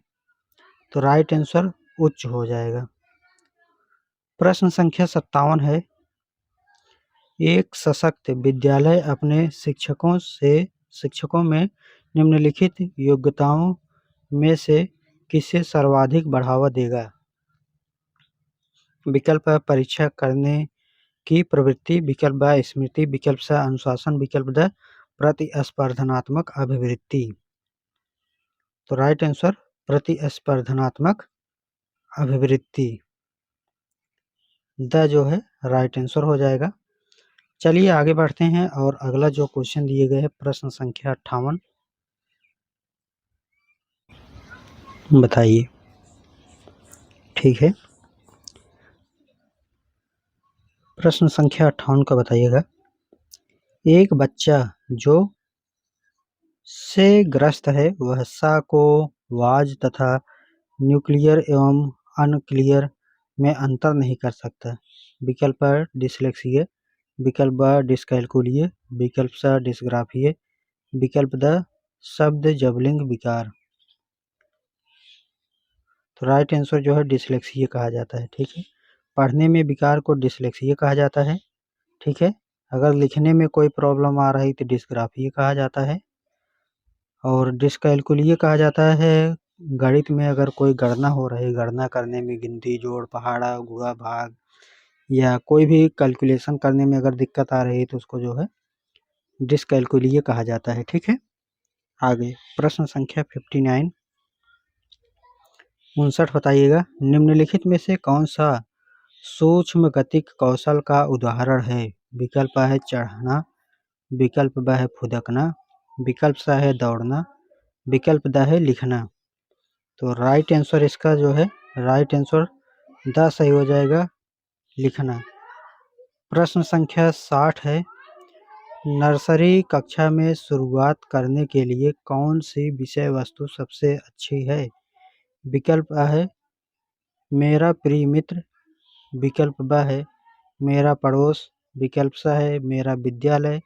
तो राइट आंसर उच्च हो जाएगा। प्रश्न संख्या 57 है, एक सशक्त विद्यालय अपने शिक्षकों में निम्नलिखित योग्यताओं में से किसे सर्वाधिक बढ़ावा देगा। विकल्प A परीक्षा करने की प्रवृत्ति, विकल्प B स्मृति, विकल्प C अनुशासन, विकल्प D प्रतिस्पर्धात्मक अभिवृत्ति। तो राइट आंसर प्रतिस्पर्धात्मक अभिवृत्ति, द जो है राइट आंसर हो जाएगा। चलिए आगे बढ़ते हैं और अगला जो क्वेश्चन दिए गए हैं प्रश्न संख्या 58, बताइए। ठीक है, प्रश्न संख्या 58 का बताइएगा। एक बच्चा जो से ग्रस्त है वह सा को वाज तथा न्यूक्लियर एवं अनक्लियर में अंतर नहीं कर सकता। विकल्प डिसलेक्सिया, विकल्प ब डिस्कैलकुलिए, विकल्प स डिस्ग्राफिए, विकल्प द शब्द जबलिंग विकार। तो राइट आंसर जो है डिसलेक्सिया कहा जाता है। ठीक है, पढ़ने में विकार को डिसलेक्सिया कहा जाता है। ठीक है, अगर लिखने में कोई प्रॉब्लम आ रही तो डिस्ग्राफिया कहा जाता है। और डिस्कैलकुलिए कहा जाता है गणित में अगर कोई गणना हो रही, गणना करने में गिनती, जोड़, पहाड़ा, गुणा, भाग या कोई भी कैलकुलेशन करने में अगर दिक्कत आ रही है तो उसको जो है डिस्कैलकुलिए कहा जाता है। ठीक है, आगे प्रश्न संख्या 59 59 बताइएगा, निम्नलिखित में से कौन सा सूक्ष्म गतिक कौशल का उदाहरण है? विकल्प A है चढ़ना, विकल्प B है फुदकना, विकल्प C है दौड़ना, विकल्प D है लिखना। तो राइट आंसर इसका जो है राइट आंसर द सही हो जाएगा, लिखना। प्रश्न संख्या 60 है, नर्सरी कक्षा में शुरुआत करने के लिए कौन सी विषय वस्तु सबसे अच्छी है? विकल्प A है मेरा प्रिय मित्र, विकल्प B है मेरा पड़ोस, विकल्प C है मेरा विद्यालय,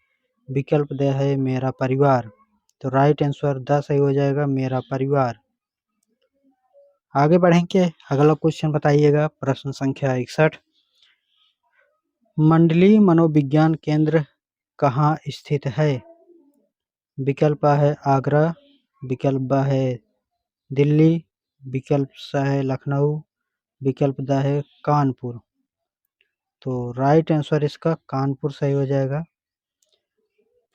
विकल्प D है मेरा परिवार। तो राइट आंसर द सही हो जाएगा, मेरा परिवार। आगे बढ़ेंगे, अगला क्वेश्चन बताइएगा। प्रश्न संख्या 61, मंडली मनोविज्ञान केंद्र कहाँ स्थित है? विकल्प A है आगरा, विकल्प B है दिल्ली, विकल्प C है लखनऊ, विकल्प D है कानपुर। तो राइट आंसर इसका कानपुर सही हो जाएगा।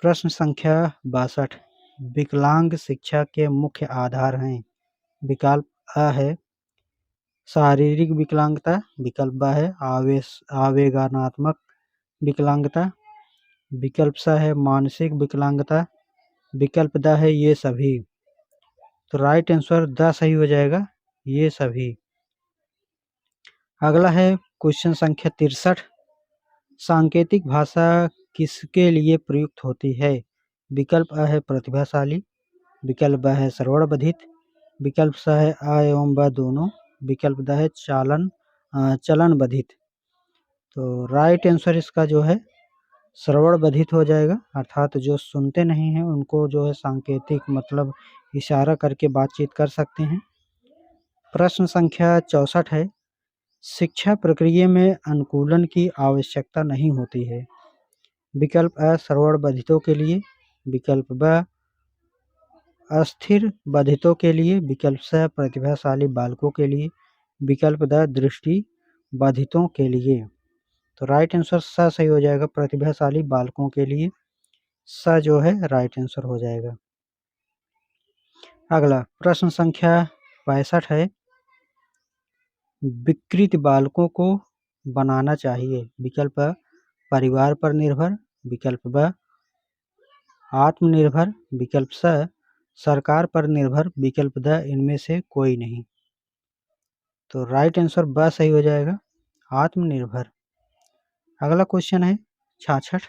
प्रश्न संख्या 62, विकलांग शिक्षा के मुख्य आधार हैं। विकल्प A है शारीरिक विकलांगता, विकल्प B है आवेगात्मक विकलांगता, विकल्प C है मानसिक विकलांगता, विकल्प D है ये सभी। तो राइट आंसर द सही हो जाएगा, ये सभी। अगला है क्वेश्चन संख्या 63, सांकेतिक भाषा किसके लिए प्रयुक्त होती है? विकल्प A है प्रतिभाशाली, विकल्प B है श्रवणबधित, विकल्प C है A एवं B दोनों, विकल्प D है चलन बधित। तो राइट आंसर इसका जो है श्रवणबधित हो जाएगा, अर्थात जो सुनते नहीं हैं उनको जो है सांकेतिक मतलब इशारा करके बातचीत कर सकते हैं। प्रश्न संख्या 64 है, शिक्षा प्रक्रिया में अनुकूलन की आवश्यकता नहीं होती है। विकल्प A श्रवणबधितों के लिए, विकल्प B अस्थिर बधितों के लिए, विकल्प C प्रतिभाशाली बालकों के लिए, विकल्प D दृष्टि बाधितों के लिए। तो राइट आंसर स सही हो जाएगा, प्रतिभाशाली बालकों के लिए स जो है राइट आंसर हो जाएगा। अगला प्रश्न संख्या 65 है, विकृत बालकों को बनाना चाहिए। विकल्प A परिवार पर निर्भर, विकल्प B आत्मनिर्भर, विकल्प C सरकार पर निर्भर, विकल्प D इनमें से कोई नहीं। तो राइट आंसर B सही हो जाएगा, आत्मनिर्भर। अगला क्वेश्चन है 66,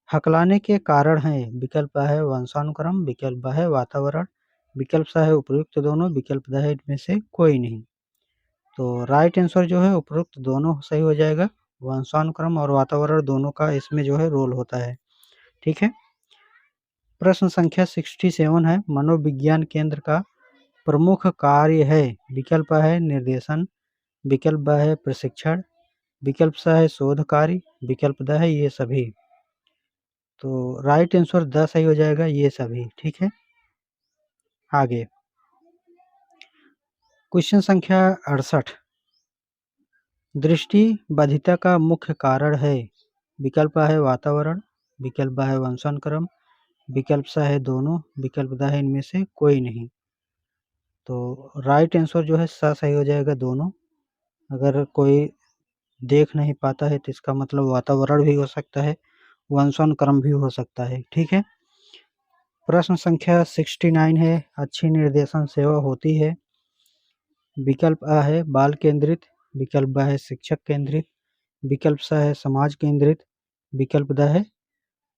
हकलाने के कारण हैं। विकल्प A है वंशानुक्रम, विकल्प B है वातावरण, विकल्प C है उपयुक्त दोनों, विकल्प D है इनमें से कोई नहीं। तो राइट आंसर जो है उपयुक्त दोनों सही हो जाएगा, वंशानुक्रम और वातावरण दोनों का इसमें जो है रोल होता है। ठीक है, प्रश्न संख्या 67 है, मनोविज्ञान केंद्र का प्रमुख कार्य है। विकल्प A है निर्देशन, विकल्प B है प्रशिक्षण, विकल्प C है शोध कार्य, विकल्प D है ये सभी। तो राइट आंसर द सही हो जाएगा, ये सभी। ठीक है, आगे क्वेश्चन संख्या 68, दृष्टि बाधिता का मुख्य कारण है। विकल्प A है वातावरण, विकल्प B है वंशानुक्रम, विकल्प C है दोनों, विकल्प D है इनमें से कोई नहीं। तो राइट आंसर जो है स सही हो जाएगा, दोनों। अगर कोई देख नहीं पाता है तो इसका मतलब वातावरण भी हो सकता है, वंशानुक्रम भी हो सकता है। ठीक है, प्रश्न संख्या 69 है, अच्छी निर्देशन सेवा होती है। विकल्प A है बाल केंद्रित, विकल्प B है शिक्षक केंद्रित, विकल्प C है समाज केंद्रित, विकल्प D है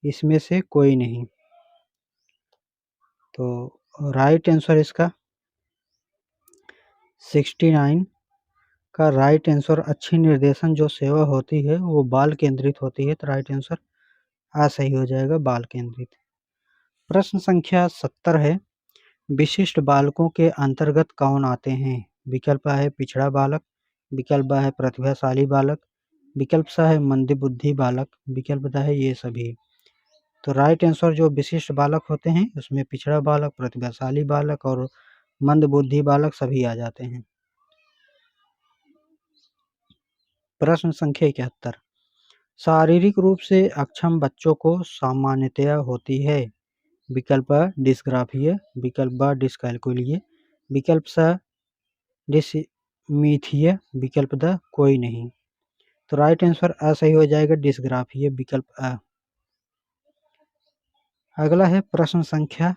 इसमें से कोई नहीं। तो राइट आंसर इसका 69 का राइट आंसर अच्छी निर्देशन जो सेवा होती है वो बाल केंद्रित होती है, तो राइट आंसर आ सही हो जाएगा, बाल केंद्रित। प्रश्न संख्या 70 है, विशिष्ट बालकों के अंतर्गत कौन आते हैं? विकल्प है पिछड़ा बालक, विकल्प है प्रतिभाशाली बालक, विकल्प सा है मंदबुद्धि बालक, विकल्प द है ये सभी। तो राइट आंसर जो विशिष्ट बालक होते हैं उसमें पिछड़ा बालक, प्रतिभाशाली बालक और मंदबुद्धि बालक सभी आ जाते हैं। प्रश्न संख्या 71, शारीरिक रूप से अक्षम बच्चों को सामान्यतया होती है? विकल्प अ डिस्ग्राफिया, विकल्प ब डिस्कैलकुलिया, विकल्प स डिसमीथिया, विकल्प द कोई नहीं। तो राइट आंसर अ सही हो जाएगा, डिस्ग्राफिया, विकल्प अ। अगला है प्रश्न संख्या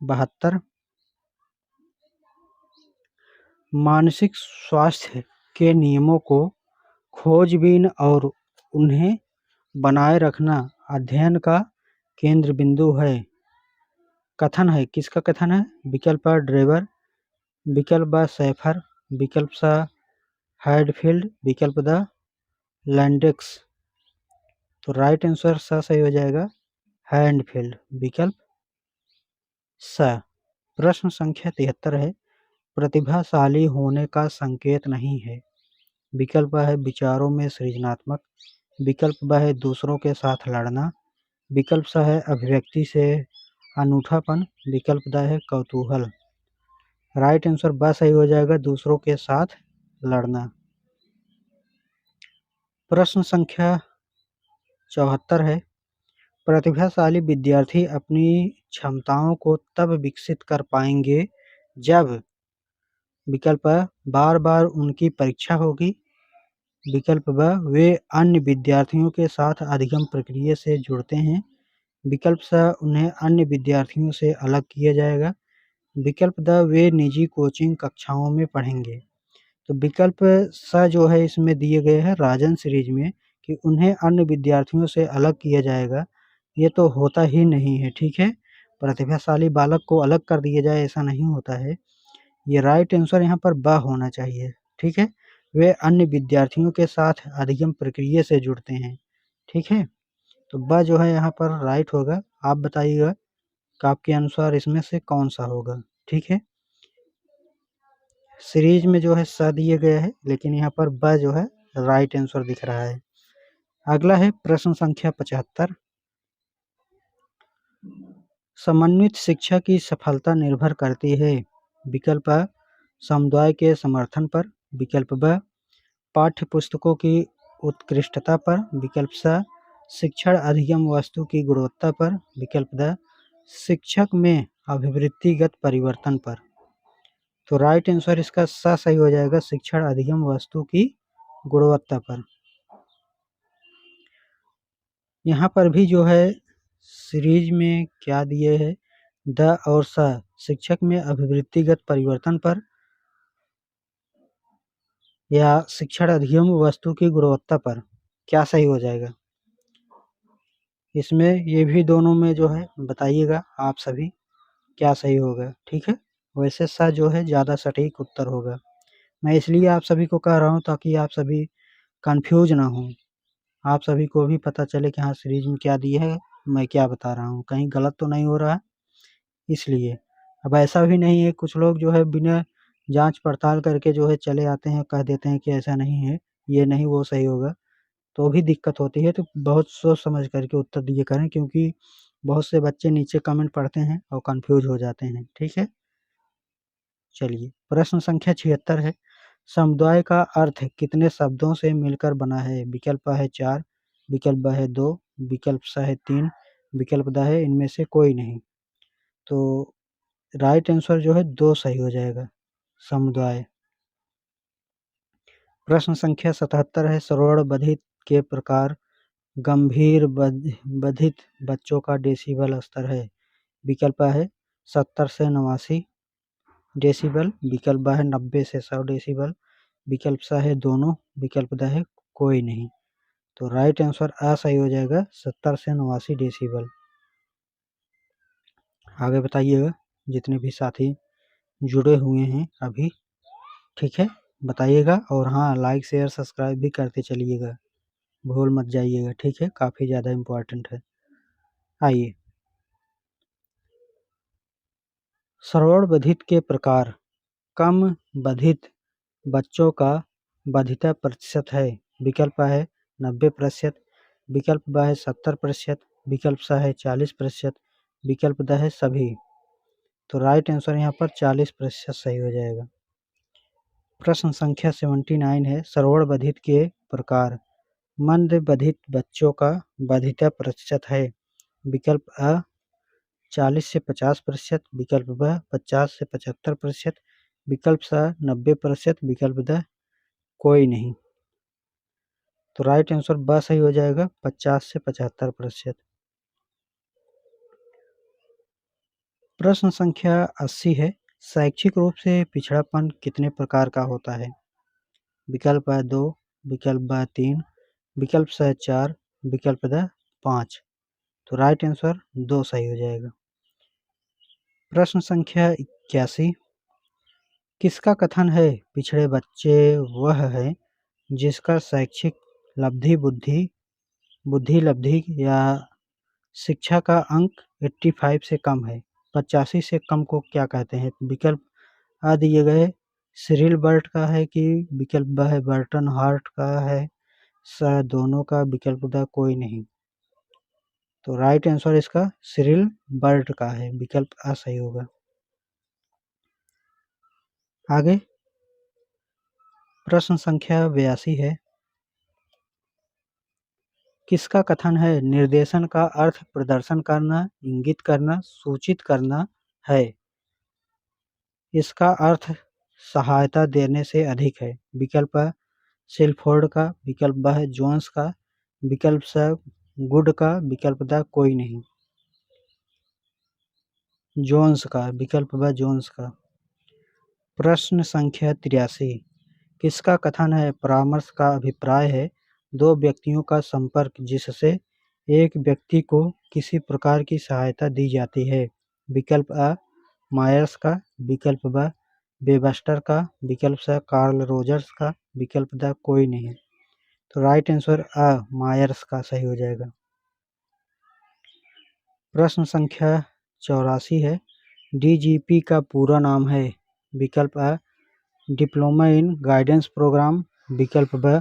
72, मानसिक स्वास्थ्य के नियमों को खोजबीन और उन्हें बनाए रखना अध्ययन का केंद्र बिंदु है। कथन है, किसका कथन है? विकल्प अ ड्रेवर, विकल्प ब सैफर, विकल्प स हैडफील्ड, विकल्प द लैंडेक्स। तो राइट आंसर स सही हो जाएगा, हैंडफील्ड, विकल्प स। प्रश्न संख्या 73 है, प्रतिभाशाली होने का संकेत नहीं है। विकल्प है विचारों में सृजनात्मक, विकल्प ब है दूसरों के साथ लड़ना, विकल्प स है अभिव्यक्ति से अनूठापन, विकल्प द है कौतूहल। राइट आंसर ब सही हो जाएगा, दूसरों के साथ लड़ना। प्रश्न संख्या 74 है, प्रतिभाशाली विद्यार्थी अपनी क्षमताओं को तब विकसित कर पाएंगे जब विकल्प अ बार बार उनकी परीक्षा होगी, विकल्प ब वे अन्य विद्यार्थियों के साथ अधिगम प्रक्रिया से जुड़ते हैं, विकल्प स उन्हें अन्य विद्यार्थियों से अलग किया जाएगा, विकल्प द वे निजी कोचिंग कक्षाओं में पढ़ेंगे। तो विकल्प स जो है इसमें दिए गए हैं राजन सीरीज में कि उन्हें अन्य विद्यार्थियों से अलग किया जाएगा, ये तो होता ही नहीं है, ठीक है। प्रतिभाशाली बालक को अलग कर दिया जाए ऐसा नहीं होता है। ये राइट आंसर यहाँ पर ब होना चाहिए, ठीक है। वे अन्य विद्यार्थियों के साथ अधिगम प्रक्रिया से जुड़ते हैं, ठीक है। तो ब जो है यहाँ पर राइट होगा। आप बताइएगा कि आपके अनुसार इसमें से कौन सा होगा, ठीक है। सीरीज में जो है स दिए गए हैं लेकिन यहाँ पर ब जो है राइट आंसर दिख रहा है। अगला है प्रश्न संख्या 75, समन्वित शिक्षा की सफलता निर्भर करती है। विकल्प अ समुदाय के समर्थन पर, विकल्प ब पाठ्य पुस्तकों की उत्कृष्टता पर, विकल्प स शिक्षण अधिगम वस्तु की गुणवत्ता पर, विकल्प द शिक्षक में अभिवृत्तिगत परिवर्तन पर। तो राइट आंसर इसका स सही हो जाएगा, शिक्षण अधिगम वस्तु की गुणवत्ता पर। यहाँ पर भी जो है सीरीज में क्या दिए है, द और स शिक्षक में अभिवृत्तिगत परिवर्तन पर या शिक्षण अधिगम वस्तु की गुणवत्ता पर, क्या सही हो जाएगा? इसमें ये भी दोनों में जो है बताइएगा आप सभी क्या सही होगा, ठीक है। वैसे स जो है ज़्यादा सटीक उत्तर होगा। मैं इसलिए आप सभी को कह रहा हूँ ताकि आप सभी कंफ्यूज ना हो, आप सभी को भी पता चले कि हाँ सीरीज में क्या दिया है, मैं क्या बता रहा हूँ, कहीं गलत तो नहीं हो रहा है इसलिए। अब ऐसा भी नहीं है, कुछ लोग जो है बिना जांच पड़ताल करके जो है चले आते हैं, कह देते हैं कि ऐसा नहीं है, ये नहीं वो सही होगा, तो भी दिक्कत होती है। तो बहुत सोच समझ करके उत्तर दिए करें क्योंकि बहुत से बच्चे नीचे कमेंट पढ़ते हैं और कंफ्यूज हो जाते हैं, ठीक है। चलिए प्रश्न संख्या 76 है, समुदाय का अर्थ कितने शब्दों से मिलकर बना है? विकल्प है 4, विकल्प ब है 2, विकल्प स है 3, विकल्प द है इनमें से कोई नहीं। तो राइट आंसर जो है 2 सही हो जाएगा, समुदाय। प्रश्न संख्या 77 है, श्रवण बधित के प्रकार गंभीर बधित बच्चों का डेसिबल स्तर है। विकल्प है 70 से 89 डेसिबल, विकल्प ब है 90 से 100 डेसिबल, विकल्प स है दोनों, विकल्प द है कोई नहीं। तो राइट आंसर आ सही हो जाएगा, 70 से 89 डेसिबल। आगे बताइएगा जितने भी साथी जुड़े हुए हैं अभी, ठीक है। बताइएगा और हाँ, लाइक शेयर सब्सक्राइब भी करते चलिएगा, भूल मत जाइएगा, ठीक है, काफ़ी ज़्यादा इम्पोर्टेंट है। आइए, श्रवण बधित के प्रकार। कम बधित बच्चों का बाध्यता प्रतिशत है। विकल्प A है 90%, विकल्प B है 70%, विकल्प C है 40%, विकल्प D है सभी। तो राइट आंसर यहाँ पर 40% सही हो जाएगा। प्रश्न संख्या 79 है, श्रवण बधित के प्रकार। मंद बधित बच्चों का बाध्यता प्रतिशत है। विकल्प A 40 से 50%, विकल्प B 50 से 75%, विकल्प C 90%, विकल्प D कोई नहीं। तो राइट आंसर ब सही हो जाएगा 50 से 75%। प्रश्न संख्या 80 है, शैक्षिक रूप से पिछड़ापन कितने प्रकार का होता है। विकल्प A 2, विकल्प B 3, विकल्प C 4, विकल्प D 5। तो राइट आंसर 2 सही हो जाएगा। प्रश्न संख्या 81, किसका कथन है पिछड़े बच्चे वह है जिसका शैक्षिक लब्धि बुद्धि लब्धि या शिक्षा का अंक 85 से कम है। 85 से कम को क्या कहते हैं। विकल्प आ दिए गए सिरिल बर्ट का है कि विकल्प ब है बर्टन हार्ट का है, स दोनों का, विकल्प द कोई नहीं। तो राइट आंसर इसका सिरिल बर्ट का है, विकल्प आ सही होगा। आगे प्रश्न संख्या 82 है, किसका कथन है निर्देशन का अर्थ प्रदर्शन करना, इंगित करना, सूचित करना है। इसका अर्थ सहायता देने से अधिक है। विकल्प A सिलफोर्ड का, विकल्प B है जोन्स का, विकल्प C गुड का, विकल्प D कोई नहीं। जोन्स का, विकल्प B जोन्स का। प्रश्न संख्या 83, किसका कथन है परामर्श का अभिप्राय है दो व्यक्तियों का संपर्क जिससे एक व्यक्ति को किसी प्रकार की सहायता दी जाती है। विकल्प A मायर्स का, विकल्प B वेबस्टर का, विकल्प C कार्ल रोजर्स का, विकल्प D कोई नहीं। तो राइट आंसर A मायर्स का सही हो जाएगा। प्रश्न संख्या 84 है, DGP का पूरा नाम है। विकल्प A diploma in guidance program, विकल्प B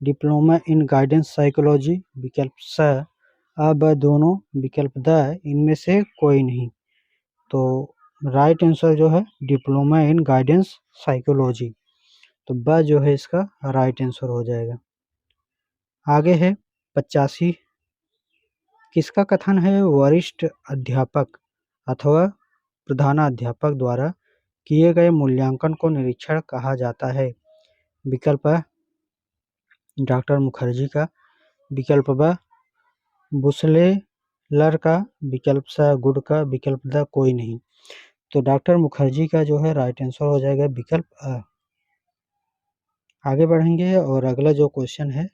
diploma in guidance psychology, विकल्प C A B दोनों, विकल्प D इनमें से कोई नहीं। तो राइट आंसर जो है डिप्लोमा इन गाइडेंस साइकोलॉजी, तो B जो है इसका राइट आंसर हो जाएगा। आगे है 85, किसका कथन है वरिष्ठ अध्यापक अथवा प्रधानाध्यापक द्वारा किए गए मूल्यांकन को निरीक्षण कहा जाता है। विकल्प A डॉक्टर मुखर्जी का, विकल्प B बुसलेलर का, विकल्प C गुड का, विकल्प D कोई नहीं। तो डॉक्टर मुखर्जी का जो है राइट आंसर हो जाएगा विकल्प A। आगे बढ़ेंगे और अगला जो क्वेश्चन है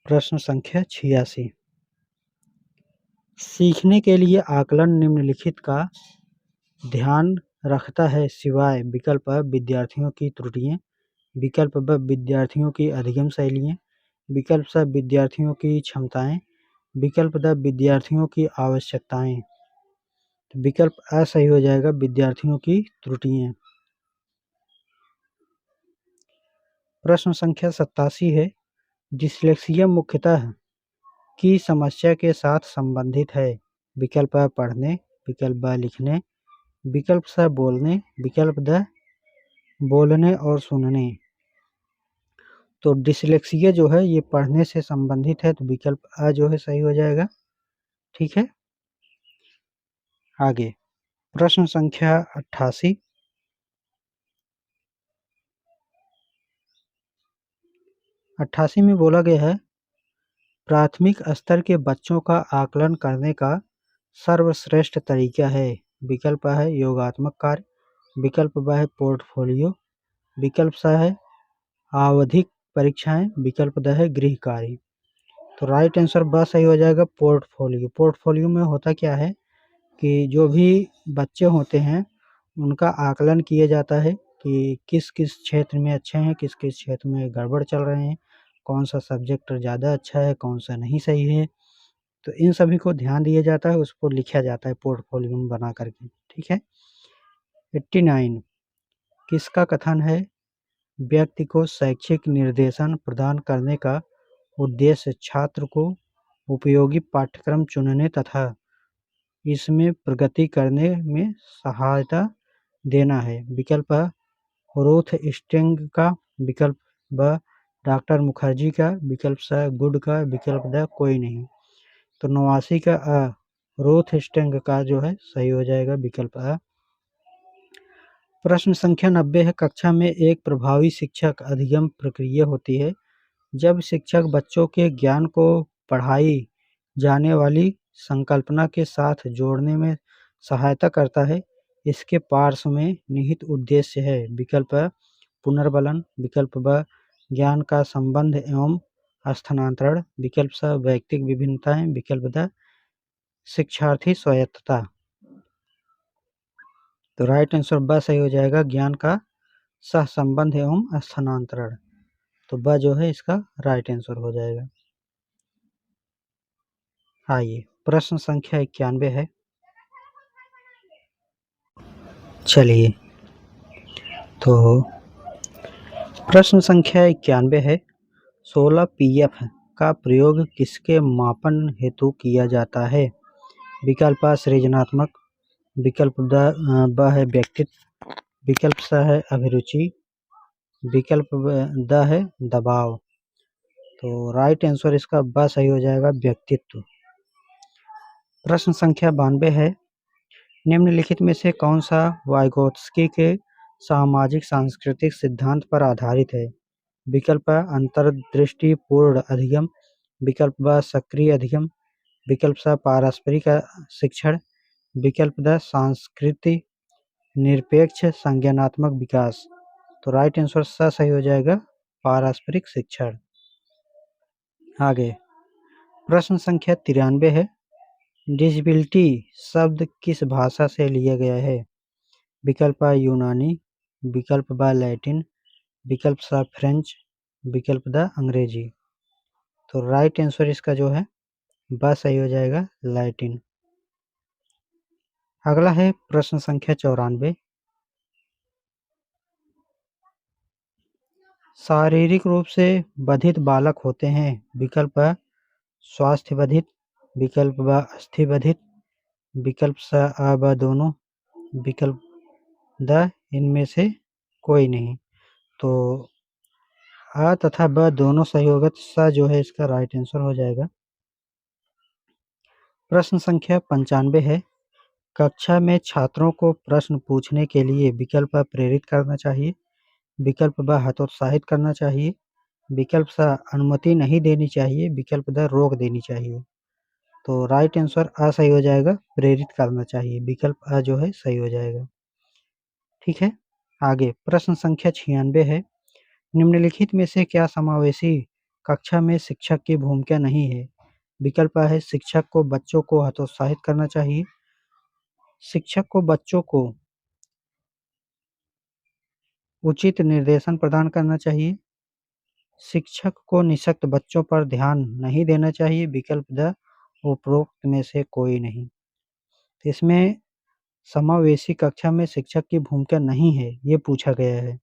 प्रश्न संख्या 86, सीखने के लिए आकलन निम्नलिखित का ध्यान रखता है सिवाय विकल्प A विद्यार्थियों की त्रुटियां, विकल्प B विद्यार्थियों की अधिगम शैलियाँ, विकल्प C विद्यार्थियों की क्षमताएं, विकल्प D विद्यार्थियों की आवश्यकताएं। तो विकल्प A सही हो जाएगा विद्यार्थियों की त्रुटियां। प्रश्न संख्या 87 है, डिस्लेक्सिया मुख्यतः की समस्या के साथ संबंधित है। विकल्प A पढ़ने, विकल्प B लिखने, विकल्प C बोलने, विकल्प D बोलने और सुनने। तो डिस्लेक्सिया जो है ये पढ़ने से संबंधित है, तो विकल्प A जो है सही हो जाएगा। ठीक है, आगे प्रश्न संख्या 88, में बोला गया है प्राथमिक स्तर के बच्चों का आकलन करने का सर्वश्रेष्ठ तरीका है। विकल्प A है योगात्मक कार्य, विकल्प B है पोर्टफोलियो, विकल्प C है आवधिक परीक्षाएं, विकल्प D है गृह कार्य। तो राइट आंसर B सही हो जाएगा पोर्टफोलियो। पोर्टफोलियो में होता क्या है कि जो भी बच्चे होते हैं उनका आकलन किया जाता है कि किस-किस क्षेत्र में अच्छे हैं, किस-किस क्षेत्र में गड़बड़ चल रहे हैं, कौन-सा सब्जेक्ट ज़्यादा अच्छा है, कौन-सा नहीं सही है। तो इन सभी को ध्यान दिया जाता है, उसको लिखा जाता है पोर्टफोलियो में बना कर के, ठीक है। 89 किसका कथन है? व्यक्ति को शैक्षिक निर्देशन प्रदान करने का उद्देश्य छात्र को उपयोगी पाठ्यक्रम चुनने तथा इसमें प्रगति करने में सहायता देना है। विकल्प अ, रूथ स्टिंग का, विकल्प ब, डॉक्टर मुखर्जी का, विकल्प स, गुड का, विकल्प द, कोई नहीं। तो 89 का अ, रूथ स्टिंग का जो है सही हो जाएगा विकल्प अ। प्रश्न संख्या 90 है, कक्षा में एक प्रभावी शिक्षक अधिगम प्रक्रिया होती है जब शिक्षक बच्चों के ज्ञान को पढ़ाई जाने वाली संकल्पना के साथ जोड़ने में सहायता करता है। इसके पार्श्व में निहित उद्देश्य है। विकल्प अ, पुनर्बलन, विकल्प ब, ज्ञान का संबंध एवं स्थानांतरण, विकल्प स, व्यक्तिक विभिन्नताएं, विकल्प द, शिक्षार्थी स्वायत्तता। तो राइट आंसर ब सही हो जाएगा, ज्ञान का सहसंबंध एवं स्थानांतरण। तो ब जो है इसका राइट आंसर हो जाएगा। आइए प्रश्न संख्या 91 है। चलिए तो प्रश्न संख्या 91 है, 16 पीएफ का प्रयोग किसके मापन हेतु किया जाता है? विकल्प आ सृजनात्मक, विकल्प ब है व्यक्तित्व, विकल्प स है अभिरुचि, विकल्प द है दबाव। तो राइट आंसर इसका ब सही हो जाएगा, व्यक्तित्व। प्रश्न संख्या 92 है, निम्नलिखित में से कौन सा वाइगोत्स्की के सामाजिक सांस्कृतिक सिद्धांत पर आधारित है? विकल्प अ, अंतर्दृष्टिपूर्ण अधिगम, विकल्प ब, सक्रिय अधिगम, विकल्प स, पारस्परिक शिक्षण, विकल्प द, सांस्कृतिक निरपेक्ष संज्ञानात्मक विकास। तो राइट आंसर स सही हो जाएगा, पारस्परिक शिक्षण। आगे प्रश्न संख्या 93 है, डिसेबिलिटी शब्द किस भाषा से लिया गया है? विकल्प अ, यूनानी, विकल्प ब, लैटिन, विकल्प स, फ्रेंच, विकल्प द, अंग्रेजी। तो राइट आंसर इसका जो है ब सही हो जाएगा, लैटिन। अगला है प्रश्न संख्या 94, शारीरिक रूप से बाधित बालक होते हैं। विकल्प अ, स्वास्थ्य बाधित, विकल्प ब, अस्थि बाधित, विकल्प स, अ ब दोनों, विकल्प द, इनमें से कोई नहीं। तो अ तथा ब दोनों सही होगा, तो स जो है इसका राइट आंसर हो जाएगा। प्रश्न संख्या 95 है, कक्षा में छात्रों को प्रश्न पूछने के लिए विकल्प अ, प्रेरित करना चाहिए, विकल्प ब, हतोत्साहित करना चाहिए, विकल्प स, अनुमति नहीं देनी चाहिए, विकल्प द, रोक देनी चाहिए। तो राइट आंसर अ सही हो जाएगा, प्रेरित करना चाहिए, विकल्प अ जो है सही हो जाएगा। ठीक है, आगे प्रश्न संख्या 96 है, निम्नलिखित में से क्या समावेशी कक्षा में शिक्षक की भूमिका नहीं है? विकल्प अ है, शिक्षक को बच्चों को हतोत्साहित करना चाहिए, शिक्षक को बच्चों को उचित निर्देशन प्रदान करना चाहिए, शिक्षक को निःशक्त बच्चों पर ध्यान नहीं देना चाहिए, विकल्प द, उपरोक्त में से कोई नहीं। तो इसमें समावेशी कक्षा में शिक्षक की भूमिका नहीं है, ये पूछा गया है।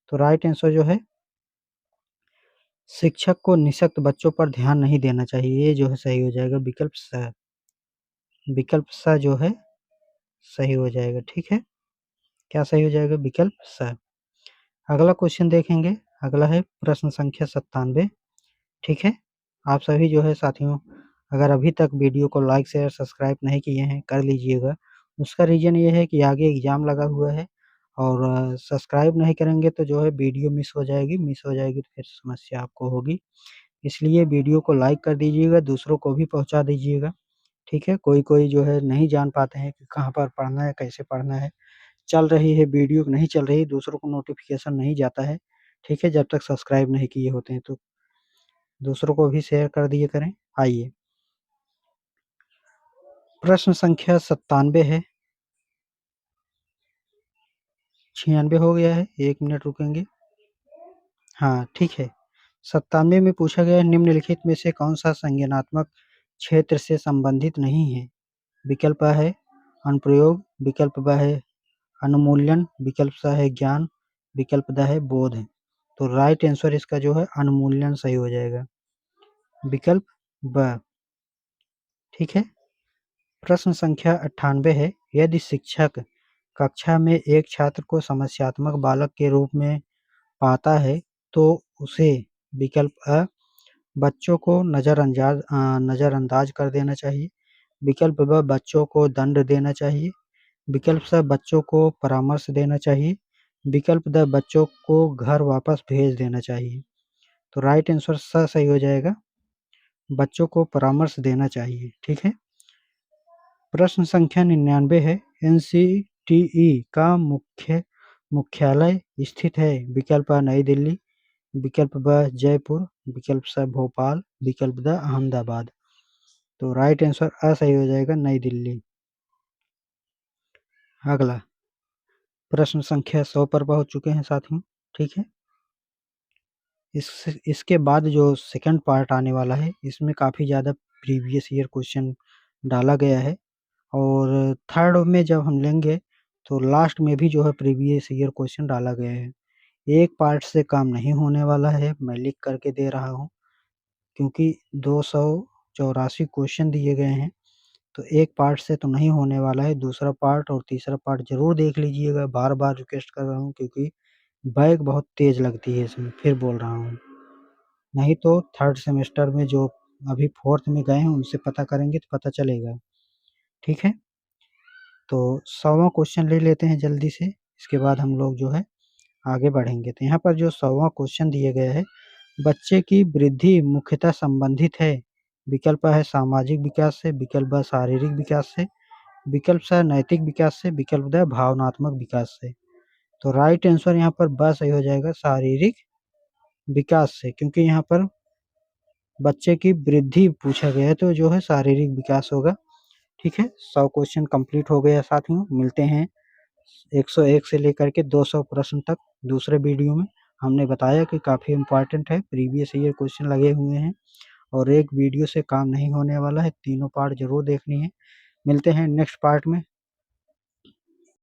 तो राइट आंसर जो है, शिक्षक को निःशक्त बच्चों पर ध्यान नहीं देना चाहिए, ये जो है सही हो जाएगा, विकल्प स। विकल्प स जो है सही हो जाएगा, ठीक है। क्या सही हो जाएगा? विकल्प स। अगला क्वेश्चन देखेंगे, अगला है प्रश्न संख्या 97, ठीक है। आप सभी जो है साथियों, अगर अभी तक वीडियो को लाइक, शेयर, सब्सक्राइब नहीं किए हैं, कर लीजिएगा। उसका रीज़न ये है कि आगे एग्ज़ाम लगा हुआ है और सब्सक्राइब नहीं करेंगे तो जो है वीडियो मिस हो जाएगी तो फिर समस्या आपको होगी। इसलिए वीडियो को लाइक कर दीजिएगा, दूसरों को भी पहुँचा दीजिएगा, ठीक है। कोई-कोई जो है नहीं जान पाते हैं कि कहाँ पर पढ़ना है, कैसे पढ़ना है। चल रही है वीडियो नहीं चल रही, दूसरों को नोटिफ़िकेशन नहीं जाता है, ठीक है, जब तक सब्सक्राइब नहीं किए होते हैं तो। दूसरों को भी शेयर कर दिया करें। आइए, प्रश्न संख्या 97 है, 96 हो गया है, 1 मिनट रुकेंगे। हाँ, ठीक है। 97 में पूछा गया है निम्नलिखित में से कौन-सा संज्ञानात्मक क्षेत्र से संबंधित नहीं है? विकल्प अ है अनुप्रयोग, विकल्प ब है अनुमूल्यन, विकल्प स है ज्ञान, विकल्प द है बोध। तो राइट आंसर इसका जो है अनुमूल्यन सही हो जाएगा। विकल्प ब, ठीक है। प्रश्न संख्या 98 है, यदि शिक्षक कक्षा में एक छात्र को समस्यात्मक बालक के रूप में पाता है, तो उसे विकल्प अ बच्चों को नज़रअंदाज कर देना चाहिए, विकल्प ब बच्चों को दंड देना चाहिए, विकल्प स बच्चों को परामर्श देना चाहिए, विकल्प द बच्चों को घर वापस भेज देना चाहिए। तो राइट आंसर स सही हो जाएगा, बच्चों को परामर्श देना चाहिए, ठीक है। प्रश्न संख्या 99 है, एनसीटीई का मुख्यालय स्थित है? विकल्प अ नई दिल्ली, विकल्प ब जयपुर, विकल्प स भोपाल, विकल्प द अहमदाबाद। तो राइट आंसर अ सही हो जाएगा, नई दिल्ली। अगला प्रश्न संख्या 100 पर पहुंच चुके हैं साथियों, ठीक है। इसके बाद जो सेकंड पार्ट आने वाला है, इसमें काफ़ी ज़्यादा प्रीवियस ईयर क्वेश्चन डाला गया है और थर्ड में जब हम लेंगे, तो लास्ट में भी जो है प्रीवियस ईयर क्वेश्चन डाला गया है। एक पार्ट से काम नहीं होने वाला है, मैं लिख करके दे रहा हूँ, क्योंकि 284 क्वेश्चन दिए गए हैं, तो एक पार्ट से तो नहीं होने वाला है, दूसरा पार्ट और तीसरा पार्ट ज़रूर देख लीजिएगा। बार-बार रिक्वेस्ट कर रहा हूँ क्योंकि बैक बहुत तेज़ लगती है इसमें, फिर बोल रहा हूँ। नहीं तो थर्ड सेमेस्टर में जो अभी फोर्थ में गए हैं, उनसे पता करेंगे तो पता चलेगा, ठीक है। तो 100वां क्वेश्चन ले लेते हैं जल्दी से, इसके बाद हम लोग जो है आगे बढ़ेंगे। तो यहाँ पर जो 100वां क्वेश्चन दिया गया है, बच्चे की वृद्धि मुख्यतः संबंधित है, विकल्प है सामाजिक विकास से, विकल्प ब शारीरिक विकास से, विकल्प स नैतिक विकास से, विकल्प द भावनात्मक विकास से। तो राइट आंसर यहाँ पर ब सही हो जाएगा, शारीरिक विकास से, क्योंकि यहाँ पर बच्चे की वृद्धि पूछा गया है, तो जो है शारीरिक विकास होगा, ठीक है। 100 क्वेश्चन कंप्लीट हो गया साथियों, मिलते हैं 101 से लेकर के 200 प्रश्न तक दूसरे वीडियो में। हमने बताया कि काफ़ी इम्पोर्टेंट है, प्रीवियस ईयर क्वेश्चन लगे हुए हैं और एक वीडियो से काम नहीं होने वाला है, तीनों पार्ट ज़रूर देखनी है। मिलते हैं नेक्स्ट पार्ट में।